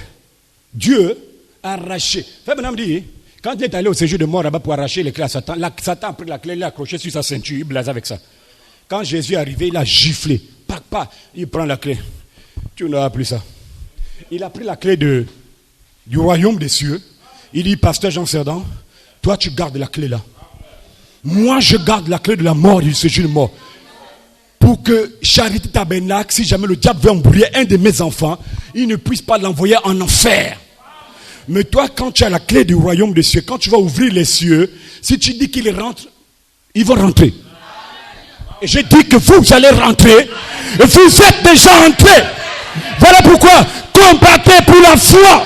Dieu a arraché. Frère Branham dit, quand il est allé au séjour de mort là-bas pour arracher les clés à Satan, Satan a pris la clé, il l'a accroché sur sa ceinture, il blasait avec ça. Quand Jésus est arrivé, il a giflé. Pac, il prend la clé. Tu n'auras plus ça. Il a pris la clé du royaume des cieux. Il dit, pasteur Jean Cerdan, toi tu gardes la clé là. Moi je garde la clé de la mort et du séjour de mort. Pour que Charité Tabernacle, si jamais le diable veut embrouiller un de mes enfants, il ne puisse pas l'envoyer en enfer. Mais toi, quand tu as la clé du royaume des cieux, quand tu vas ouvrir les cieux, si tu dis qu'il rentre, ils vont rentrer. Et je dis que vous allez rentrer. Et vous êtes déjà entrés. Voilà pourquoi combattez pour la foi.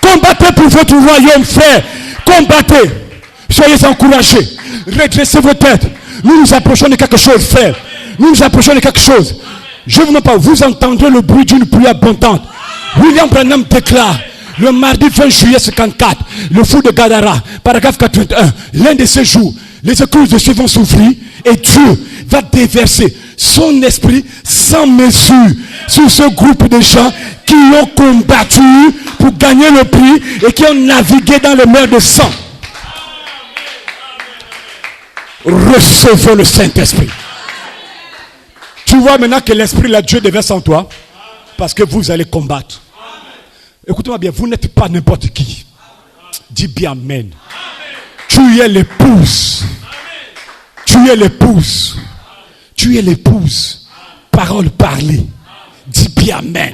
Combattez pour votre royaume, frère. Combattez. Soyez encouragés. Redressez vos têtes. Nous nous approchons de quelque chose, frère. Nous nous approchons de quelque chose. Je ne vous mens pas. Vous entendrez le bruit d'une pluie abondante. William Branham déclare, le mardi 20 juillet 54, le fou de Gadara, paragraphe 81, l'un de ces jours, les écluses de Dieu vont s'ouvrir et Dieu va déverser son esprit sans mesure sur ce groupe de gens qui ont combattu pour gagner le prix et qui ont navigué dans les mers de sang. Recevez le Saint-Esprit. Tu vois maintenant que l'Esprit de Dieu déverse en toi parce que vous allez combattre. Écoutez-moi bien, vous n'êtes pas n'importe qui. Dis bien amen. Tu es l'épouse. Tu es l'épouse. Tu es l'épouse. Parole parlée. Dis bien amen.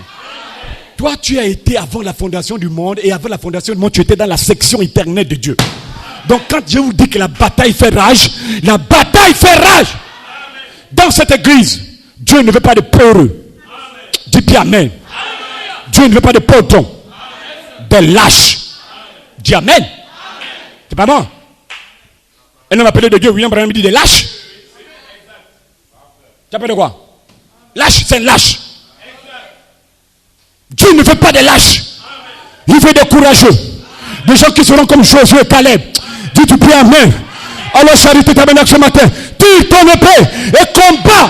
Toi, tu as été avant la fondation du monde et avant la fondation du monde, tu étais dans la section éternelle de Dieu. Donc quand Dieu vous dit que la bataille fait rage, la bataille fait rage. Dans cette église, Dieu ne veut pas de peureux. Dis bien amen. Dieu ne veut pas de potons. Des lâches. Dis amen. C'est pas bon. Un homme appelé de Dieu, William Branham dit des lâches. Tu appelles de quoi? Lâche, c'est un lâche. Dieu ne veut pas des lâches. Il veut des courageux. Des gens qui seront comme Josué et Caleb. Dis du bien amen. Alors Charité Tabernacle ce matin, tire ton épée et combat.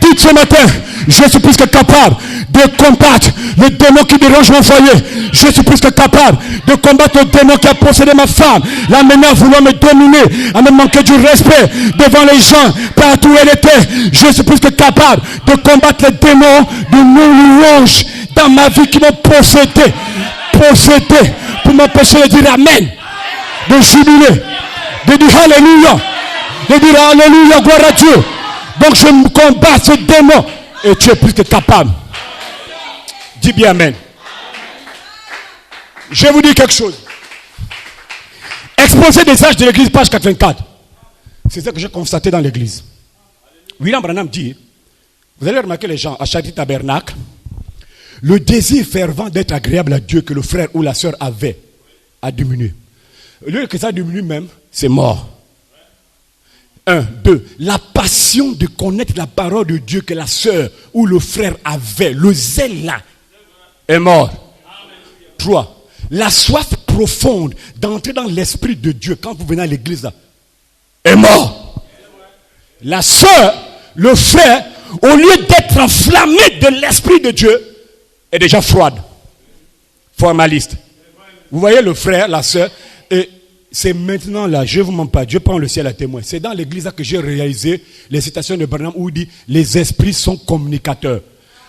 Dites ce matin, je suis plus que capable de combattre le démon qui dérange mon foyer. Je suis plus que capable de combattre le démon qui a possédé ma femme. Là maintenant vouloir me dominer, à me manquer du respect devant les gens, partout où elle était. Je suis plus que capable de combattre les démons de non-louange dans ma vie qui m'ont possédé. Possédé pour m'empêcher de dire amen, de jubiler, de dire alléluia, de dire alléluia, gloire à Dieu. Donc je combats ce démon et tu es plus que capable. Dis bien amen. Je vais vous dire quelque chose. Exposé des âges de l'église, page 84. C'est ce que j'ai constaté dans l'église. William Branham dit, vous allez remarquer les gens à Charité Tabernacle, le désir fervent d'être agréable à Dieu que le frère ou la sœur avait a diminué. Au lieu que ça diminue même, c'est mort. 1, 2. La passion de connaître la parole de Dieu que la sœur ou le frère avait, le zèle là, est mort. 3. La soif profonde d'entrer dans l'esprit de Dieu quand vous venez à l'église là, est mort. La sœur, le frère, au lieu d'être enflammé de l'esprit de Dieu, est déjà froide, formaliste. Vous voyez le frère, la sœur, et c'est maintenant là, je ne vous mens pas, Dieu prend le ciel à témoin. C'est dans l'église là que j'ai réalisé les citations de Branham où il dit les esprits sont communicateurs.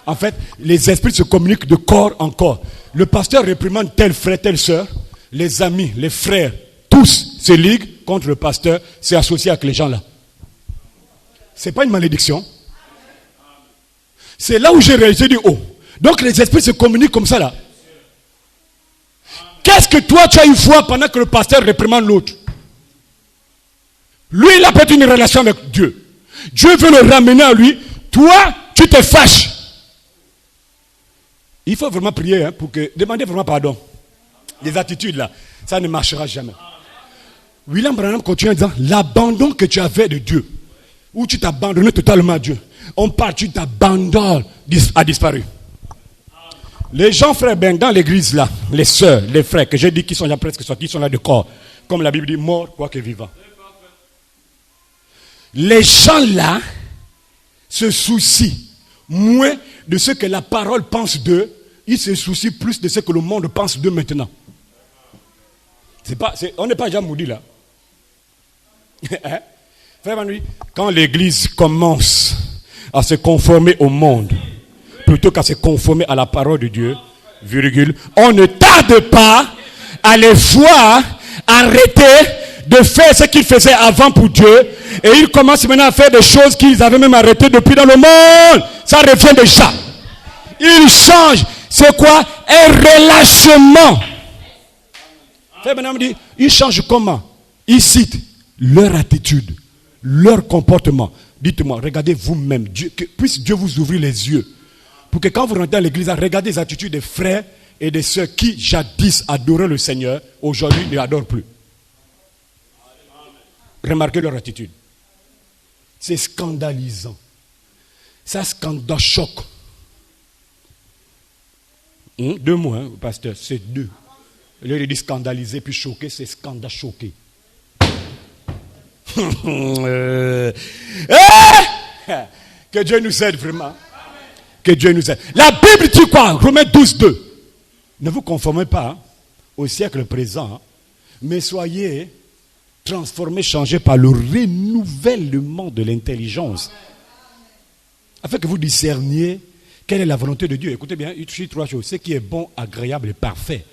En fait, les esprits se communiquent de corps en corps. Le pasteur réprimande tel frère, telle sœur, les amis, les frères, tous se liguent contre le pasteur, c'est associé avec les gens là. Ce n'est pas une malédiction. C'est là où j'ai réalisé du haut. Donc les esprits se communiquent comme ça là. Qu'est-ce que toi tu as une foi pendant que le pasteur réprimande l'autre? Lui il a peut-être une relation avec Dieu. Dieu veut le ramener à lui. Toi tu te fâches. Il faut vraiment prier pour que... Demandez vraiment pardon. Les attitudes là, ça ne marchera jamais. William Branham continue en disant, l'abandon que tu avais de Dieu où tu t'abandonnes totalement à Dieu. On parle, tu t'abandonnes, a disparu. Les gens, frères, ben, dans l'église là, les sœurs, les frères, que j'ai dit qui sont là presque sortis, qui sont là de corps, comme la Bible dit, morts, quoique vivants. Les gens là se soucient moins de ce que la parole pense d'eux, ils se soucient plus de ce que le monde pense d'eux maintenant. On n'est pas déjà maudit là. Hein? Frère Manoui, quand l'église commence à se conformer au monde, plutôt qu'à se conformer à la parole de Dieu, virgule, on ne tarde pas à les voir arrêter de faire ce qu'ils faisaient avant pour Dieu, et ils commencent maintenant à faire des choses qu'ils avaient même arrêtées depuis dans le monde. Ça revient déjà. Ils changent. C'est quoi? Un relâchement. Frère Branham dit, ils changent comment? Ils citent leur attitude, leur comportement. Dites-moi, regardez vous-même, puisse Dieu vous ouvrir les yeux, pour que quand vous rentrez à l'église, regardez les attitudes des frères et des sœurs qui jadis adoraient le Seigneur, aujourd'hui ne l'adorent plus. Remarquez leur attitude. C'est scandalisant. Ça scandale, choque. 2 mots, hein, pasteur, c'est 2. Il dit scandaliser puis choquer, c'est scandale choqué. Que Dieu nous aide vraiment. Que Dieu nous aide. La Bible dit quoi? Romains 12, 2. Ne vous conformez pas au siècle présent, mais soyez transformés, changés par le renouvellement de l'intelligence, afin que vous discerniez quelle est la volonté de Dieu. Écoutez bien, il suffit 3 choses. Ce qui est bon, agréable et parfait.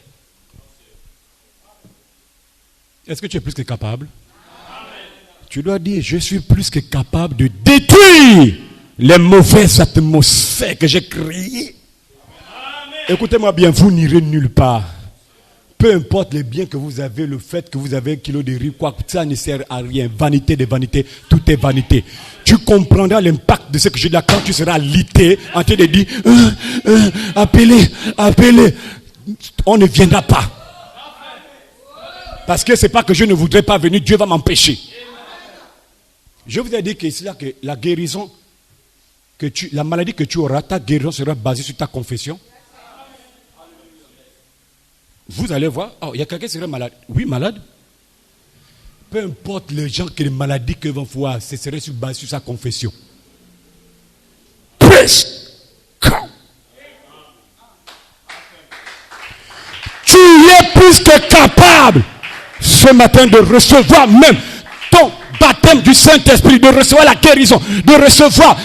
Est-ce que tu es plus que capable? Tu dois dire, je suis plus que capable de détruire les mauvaises atmosphères que j'ai créées. Écoutez-moi bien, vous n'irez nulle part. Peu importe les biens que vous avez, le fait que vous avez 1 kilo de riz, quoi, ça ne sert à rien. Vanité de vanité, tout est vanité. Tu comprendras l'impact de ce que je dis là quand tu seras lité en train de dire, appelez. On ne viendra pas. Parce que ce n'est pas que je ne voudrais pas venir, Dieu va m'empêcher. Je vous ai dit que c'est là que la guérison, la maladie que tu auras, ta guérison sera basée sur ta confession. Vous allez voir, il y a quelqu'un qui serait malade. Oui, malade. Peu importe les gens, que les maladies qu'ils vont voir, ce serait basé sur sa confession. Praise God. Tu es plus que capable ce matin de recevoir même ton baptême du Saint-Esprit, de recevoir la guérison, de recevoir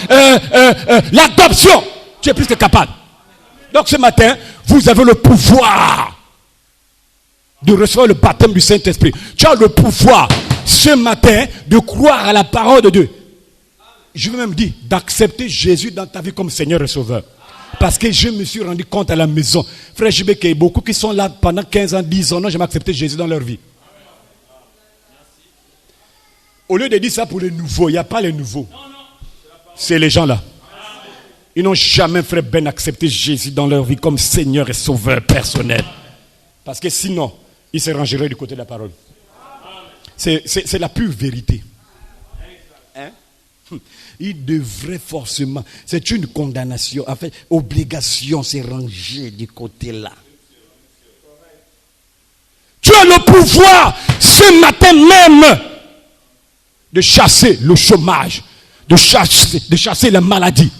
l'adoption. Tu es plus que capable. Donc ce matin, vous avez le pouvoir de recevoir le baptême du Saint-Esprit. Tu as le pouvoir ce matin de croire à la parole de Dieu. Je veux même dire d'accepter Jésus dans ta vie comme Seigneur et Sauveur. Parce que je me suis rendu compte à la maison, frère Jibé, qu'il y a beaucoup qui sont là pendant 15 ans, 10 ans, n'ont jamais accepté Jésus dans leur vie. Au lieu de dire ça pour les nouveaux, il n'y a pas les nouveaux. C'est les gens là. Ils n'ont jamais, frère Ben, accepté Jésus dans leur vie comme Seigneur et Sauveur personnel. Parce que sinon, ils se rangeraient du côté de la parole. C'est la pure vérité. Hein? Il devrait forcément, c'est une condamnation, en fait, obligation, c'est ranger du côté là. Tu as le pouvoir ce matin même de chasser le chômage, de chasser la maladie,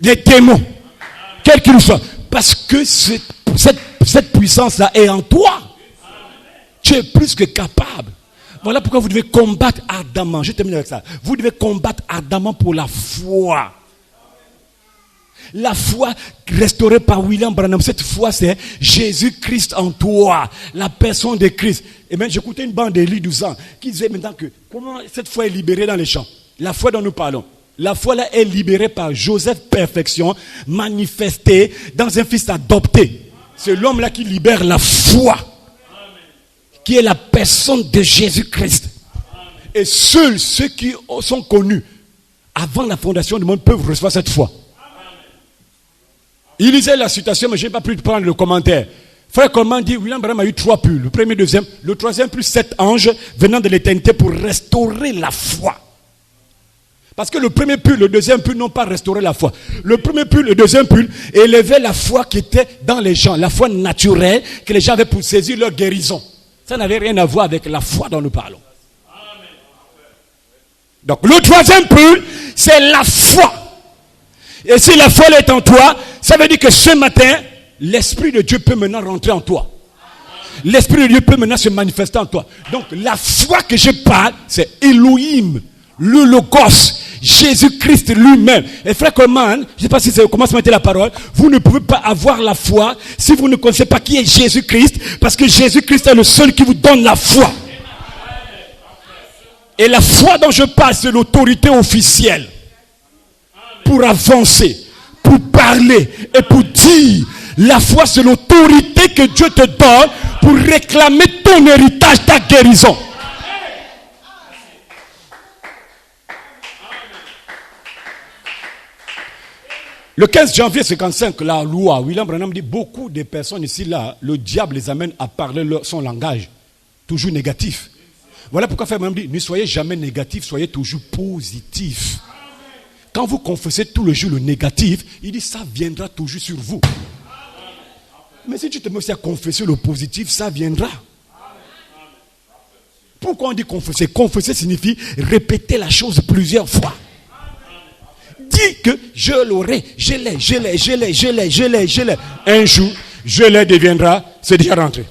les démons, quels qu'ils soient, parce que cette puissance-là est en toi. Tu es plus que capable. Voilà pourquoi vous devez combattre ardemment. Je termine avec ça. Vous devez combattre ardemment pour la foi. La foi restaurée par William Branham, cette foi c'est Jésus-Christ en toi, la personne de Christ. Et bien j'écoutais une bande d'Élie 12 ans qui disait maintenant que comment cette foi est libérée dans les champs. La foi dont nous parlons. La foi là est libérée par Joseph Perfection, manifestée dans un fils adopté. C'est l'homme là qui libère la foi, qui est la personne de Jésus-Christ. Et seuls ceux qui sont connus avant la fondation du monde peuvent recevoir cette foi. Il lisait la citation, mais je n'ai pas pu prendre le commentaire. Frère Coleman dit, William Branham a eu 3 puits. Le premier, deuxième, le troisième plus 7 anges venant de l'éternité pour restaurer la foi. Parce que le premier pull, le deuxième pull n'ont pas restauré la foi. Le premier pull, le deuxième pull élevaient la foi qui était dans les gens, la foi naturelle que les gens avaient pour saisir leur guérison. Ça n'avait rien à voir avec la foi dont nous parlons. Donc le troisième pull, c'est la foi. Et si la foi est en toi, ça veut dire que ce matin, l'Esprit de Dieu peut maintenant rentrer en toi. L'Esprit de Dieu peut maintenant se manifester en toi. Donc la foi que je parle, c'est Elohim, le Logos, Jésus-Christ lui-même. Et frère Coleman, je ne sais pas si c'est comment se mettre la parole, vous ne pouvez pas avoir la foi si vous ne connaissez pas qui est Jésus-Christ, parce que Jésus-Christ est le seul qui vous donne la foi. Et la foi dont je parle, c'est l'autorité officielle pour avancer, pour parler et pour dire. La foi, c'est l'autorité que Dieu te donne pour réclamer ton héritage, ta guérison. Le 15 janvier 55, la loi, William Branham dit, beaucoup de personnes ici, là, le diable les amène à parler son langage, toujours négatif. Voilà pourquoi Frère Branham dit, ne soyez jamais négatif, soyez toujours positif. Quand vous confessez tout le jour le négatif, il dit, ça viendra toujours sur vous. Mais si tu te mets aussi à confesser le positif, ça viendra. Pourquoi on dit confesser? Confesser signifie répéter la chose plusieurs fois. Dis que je l'aurai, je l'ai. Un jour, je l'ai deviendra, c'est déjà rentré.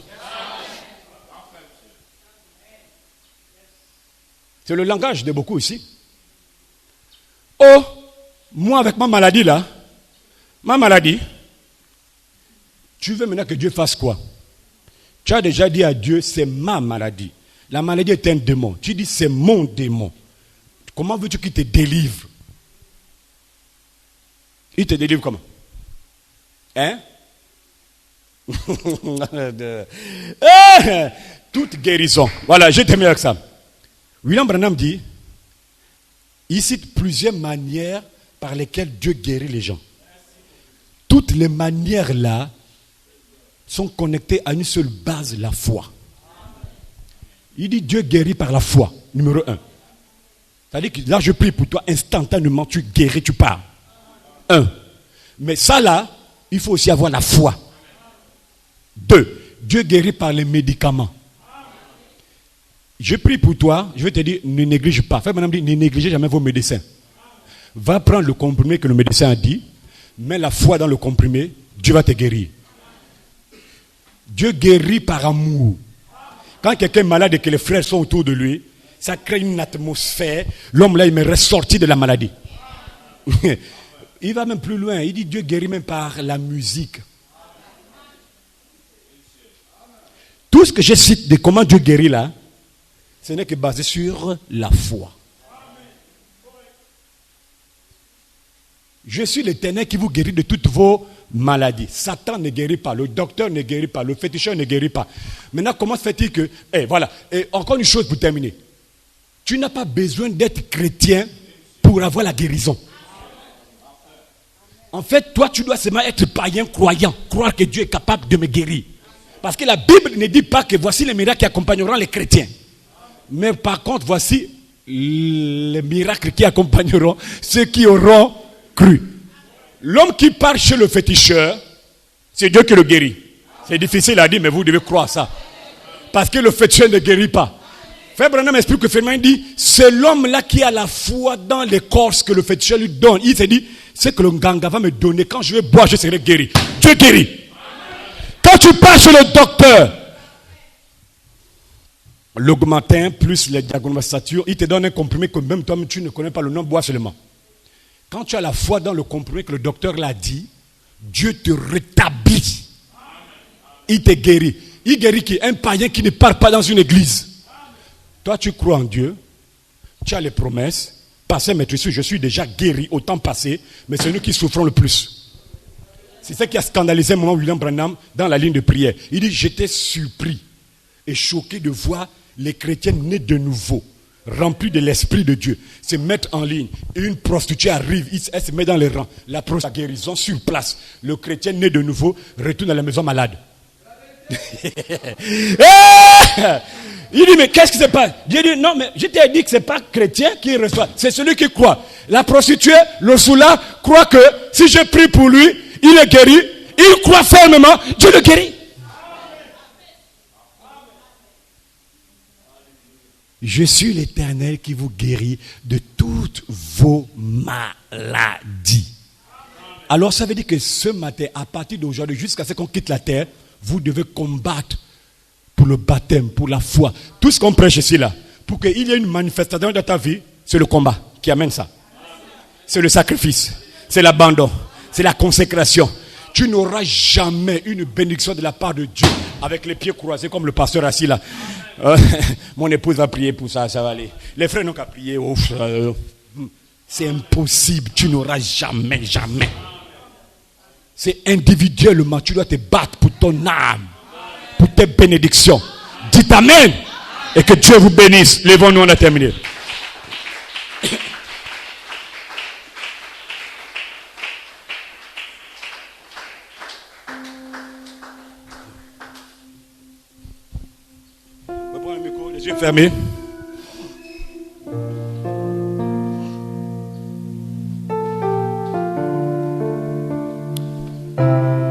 C'est le langage de beaucoup ici. Oh, moi avec ma maladie là, tu veux maintenant que Dieu fasse quoi? Tu as déjà dit à Dieu, c'est ma maladie. La maladie est un démon. Tu dis, c'est mon démon. Comment veux-tu qu'il te délivre? Il te délivre comment? Hein? Toute guérison. Voilà, je termine avec ça. William Branham dit, il cite plusieurs manières par lesquelles Dieu guérit les gens. Toutes les manières là sont connectées à une seule base, la foi. Il dit Dieu guérit par la foi, numéro 1. C'est-à-dire que là je prie pour toi, instantanément tu guéris, tu pars. 1. Mais ça là, il faut aussi avoir la foi. 2. Dieu guérit par les médicaments. Je prie pour toi, je vais te dire, ne néglige pas. Frère Madame dit, ne négligez jamais vos médecins. Va prendre le comprimé que le médecin a dit, mets la foi dans le comprimé, Dieu va te guérir. Dieu guérit par amour. Quand quelqu'un est malade et que les frères sont autour de lui, ça crée une atmosphère. L'homme là, il me reste sorti de la maladie. Il va même plus loin. Il dit Dieu guérit même par la musique. Tout ce que je cite de comment Dieu guérit là, ce n'est que basé sur la foi. Je suis l'Éternel qui vous guérit de toutes vos maladies. Satan ne guérit pas, le docteur ne guérit pas, le féticheur ne guérit pas. Maintenant, comment se fait-il que... voilà. Et encore une chose pour terminer. Tu n'as pas besoin d'être chrétien pour avoir la guérison. En fait, toi, tu dois seulement être païen croyant, croire que Dieu est capable de me guérir. Parce que la Bible ne dit pas que voici les miracles qui accompagneront les chrétiens. Mais par contre, voici les miracles qui accompagneront ceux qui auront cru. L'homme qui part chez le féticheur, c'est Dieu qui le guérit. C'est difficile à dire, mais vous devez croire ça. Parce que le féticheur ne guérit pas. Frère Branham explique que Fermin dit, c'est l'homme là qui a la foi dans l'écorce que le féticheur lui donne. Il s'est dit, c'est que le Nganga va me donner, quand je vais boire, je serai guéri. Dieu guérit. Quand tu pars chez le docteur, l'augmentin plus les diagnostications, il te donne un comprimé que même toi tu ne connais pas le nom, bois seulement. Quand tu as la foi dans le comprimé que le docteur l'a dit, Dieu te rétablit. Il te guérit. Il guérit qui? Un païen qui ne part pas dans une église. Toi tu crois en Dieu, tu as les promesses, passé maître, je suis déjà guéri au temps passé, mais c'est nous qui souffrons le plus. C'est ça qui a scandalisé mon William Branham dans la ligne de prière. Il dit, j'étais surpris et choqué de voir les chrétiens nés de nouveau, remplis de l'Esprit de Dieu, se mettre en ligne. Et une prostituée arrive, elle se met dans les rangs. La prostituée, guérison sur place. Le chrétien né de nouveau retourne à la maison malade. Il dit, mais qu'est-ce qui se passe? Dieu dit, non, mais je t'ai dit que ce n'est pas chrétien qui reçoit, c'est celui qui croit. La prostituée, le soula, croit que si je prie pour lui, il est guéri. Il croit fermement, Dieu le guérit. Je suis l'Éternel qui vous guérit de toutes vos maladies. Alors ça veut dire que ce matin, à partir d'aujourd'hui, jusqu'à ce qu'on quitte la terre, vous devez combattre pour le baptême, pour la foi. Tout ce qu'on prêche ici là, pour qu'il y ait une manifestation dans ta vie, c'est le combat qui amène ça. C'est le sacrifice, c'est l'abandon, c'est la consécration. Tu n'auras jamais une bénédiction de la part de Dieu avec les pieds croisés comme le pasteur assis là. Mon épouse va prier pour ça, ça va aller. Les frères n'ont qu'à prier. C'est impossible, tu n'auras jamais. C'est individuellement, tu dois te battre pour ton âme, pour tes bénédictions. Dites Amen et que Dieu vous bénisse. Lèvons-nous, on a terminé. On va prendre le micro, les yeux fermés.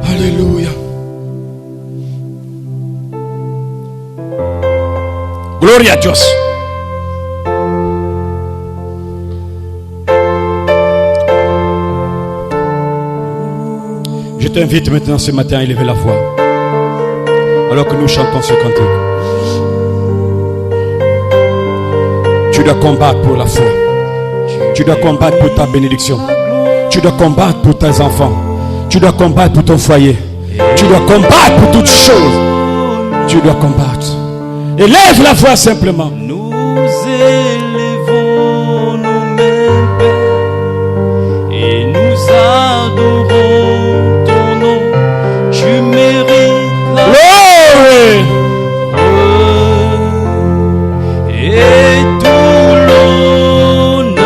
Alléluia. Gloria a Dios. Je t'invite maintenant ce matin à élever la voix alors que nous chantons ce cantique. Tu dois combattre pour la foi. Tu dois combattre pour ta bénédiction. Tu dois combattre pour tes enfants. Tu dois combattre pour ton foyer. Tu dois combattre pour toutes choses. Tu dois combattre. Élève la voix simplement. Nous élevons nous-mêmes, Père, et nous adorons ton nom. Tu mérites la Glory. et tout l'honneur.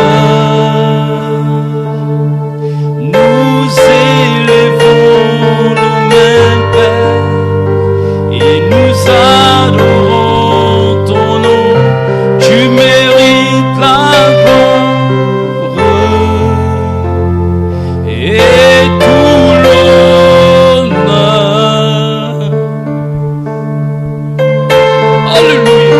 Nous élevons nous-mêmes, Père, et nous adorons ton nom. Tu mérites la gloire et tout l'honneur. Alléluia.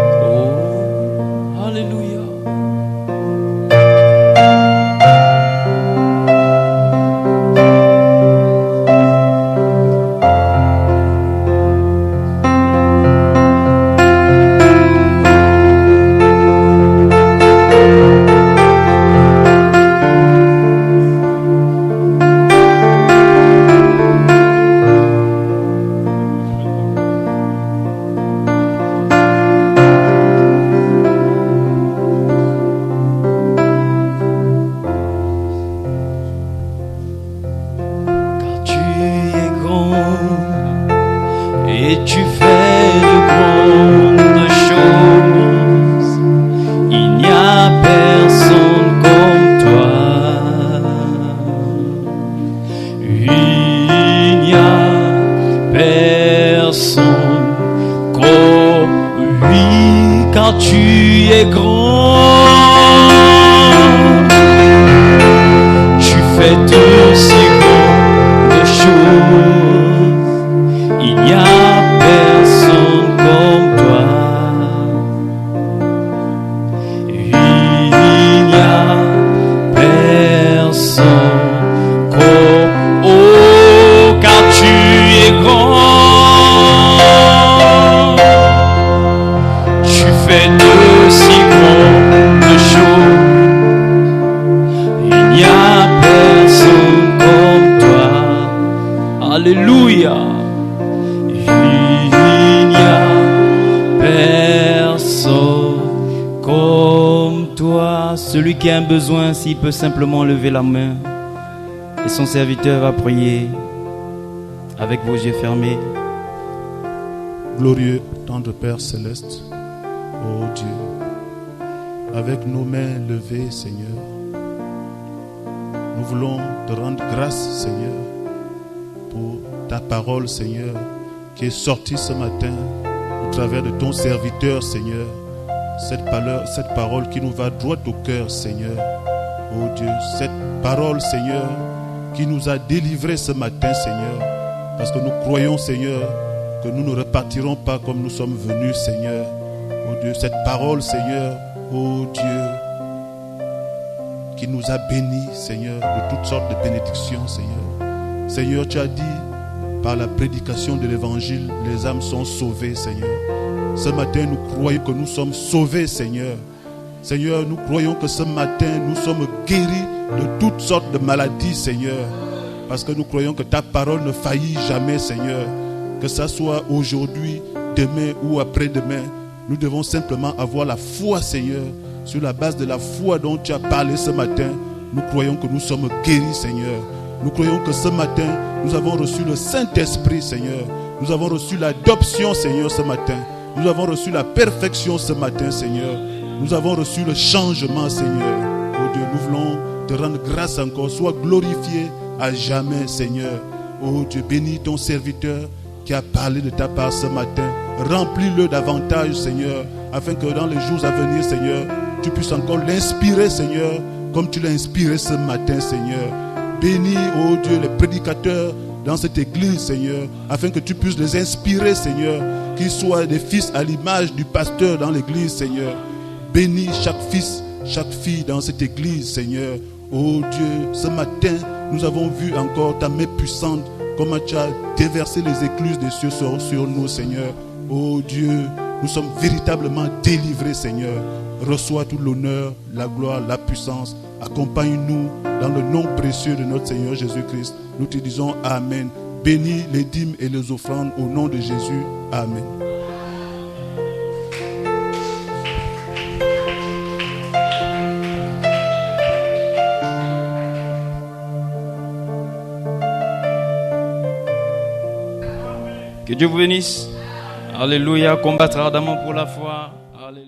Oh, alléluia. Car tu es grand et tu fais de grandes choses. Il n'y a personne comme toi. Il n'y a personne comme lui, car tu es grand. Tu fais tout si grandes choses. Il n'y a personne comme toi. Il n'y a personne comme oh, car tu es grand. Tu fais de si grandes choses. Il n'y a personne comme toi. Alléluia. Il n'y a personne comme toi. Celui qui a un besoin, s'il peut simplement lever la main, et son serviteur va prier. avec vos yeux fermés. Glorieux, tendre Père céleste, ô Dieu, avec nos mains levées, Seigneur, nous voulons te rendre grâce, Seigneur, pour ta parole, Seigneur, qui est sortie ce matin au travers de ton serviteur, Seigneur. Cette parole qui nous va droit au cœur, Seigneur. Oh Dieu, cette parole, Seigneur, qui nous a délivrés ce matin, Seigneur. Parce que nous croyons, Seigneur, que nous ne repartirons pas comme nous sommes venus, Seigneur. Oh Dieu, cette parole, Seigneur, oh Dieu, qui nous a bénis, Seigneur, de toutes sortes de bénédictions, Seigneur. Seigneur, tu as dit, par la prédication de l'évangile, les âmes sont sauvées, Seigneur. Ce matin, nous croyons que nous sommes sauvés, Seigneur. Seigneur, nous croyons que ce matin, nous sommes guéris de toutes sortes de maladies, Seigneur. Parce que nous croyons que ta parole ne faillit jamais, Seigneur. Que ça soit aujourd'hui, demain ou après-demain, nous devons simplement avoir la foi, Seigneur. Sur la base de la foi dont tu as parlé ce matin, nous croyons que nous sommes guéris, Seigneur. Nous croyons que ce matin, nous avons reçu le Saint-Esprit, Seigneur. Nous avons reçu l'adoption, Seigneur, ce matin. Nous avons reçu la perfection ce matin, Seigneur. Nous avons reçu le changement, Seigneur. Oh Dieu, nous voulons te rendre grâce encore. Sois glorifié à jamais, Seigneur. Oh Dieu, bénis ton serviteur qui a parlé de ta part ce matin. Remplis-le davantage, Seigneur, afin que dans les jours à venir, Seigneur, tu puisses encore l'inspirer, Seigneur, comme tu l'as inspiré ce matin, Seigneur. Bénis, oh Dieu, les prédicateurs dans cette église, Seigneur, afin que tu puisses les inspirer, Seigneur, qu'ils soient des fils à l'image du pasteur dans l'église, Seigneur. Bénis chaque fils, chaque fille dans cette église, Seigneur. Oh Dieu, ce matin, nous avons vu encore ta main puissante, comment tu as déversé les écluses des cieux sur nous, Seigneur. Oh Dieu, nous sommes véritablement délivrés, Seigneur. Reçois tout l'honneur, la gloire, la puissance. Accompagne-nous dans le nom précieux de notre Seigneur Jésus-Christ. Nous te disons Amen. Bénis les dîmes et les offrandes au nom de Jésus. Amen. Que Dieu vous bénisse. Alléluia. Combattre ardemment pour la foi. Alléluia.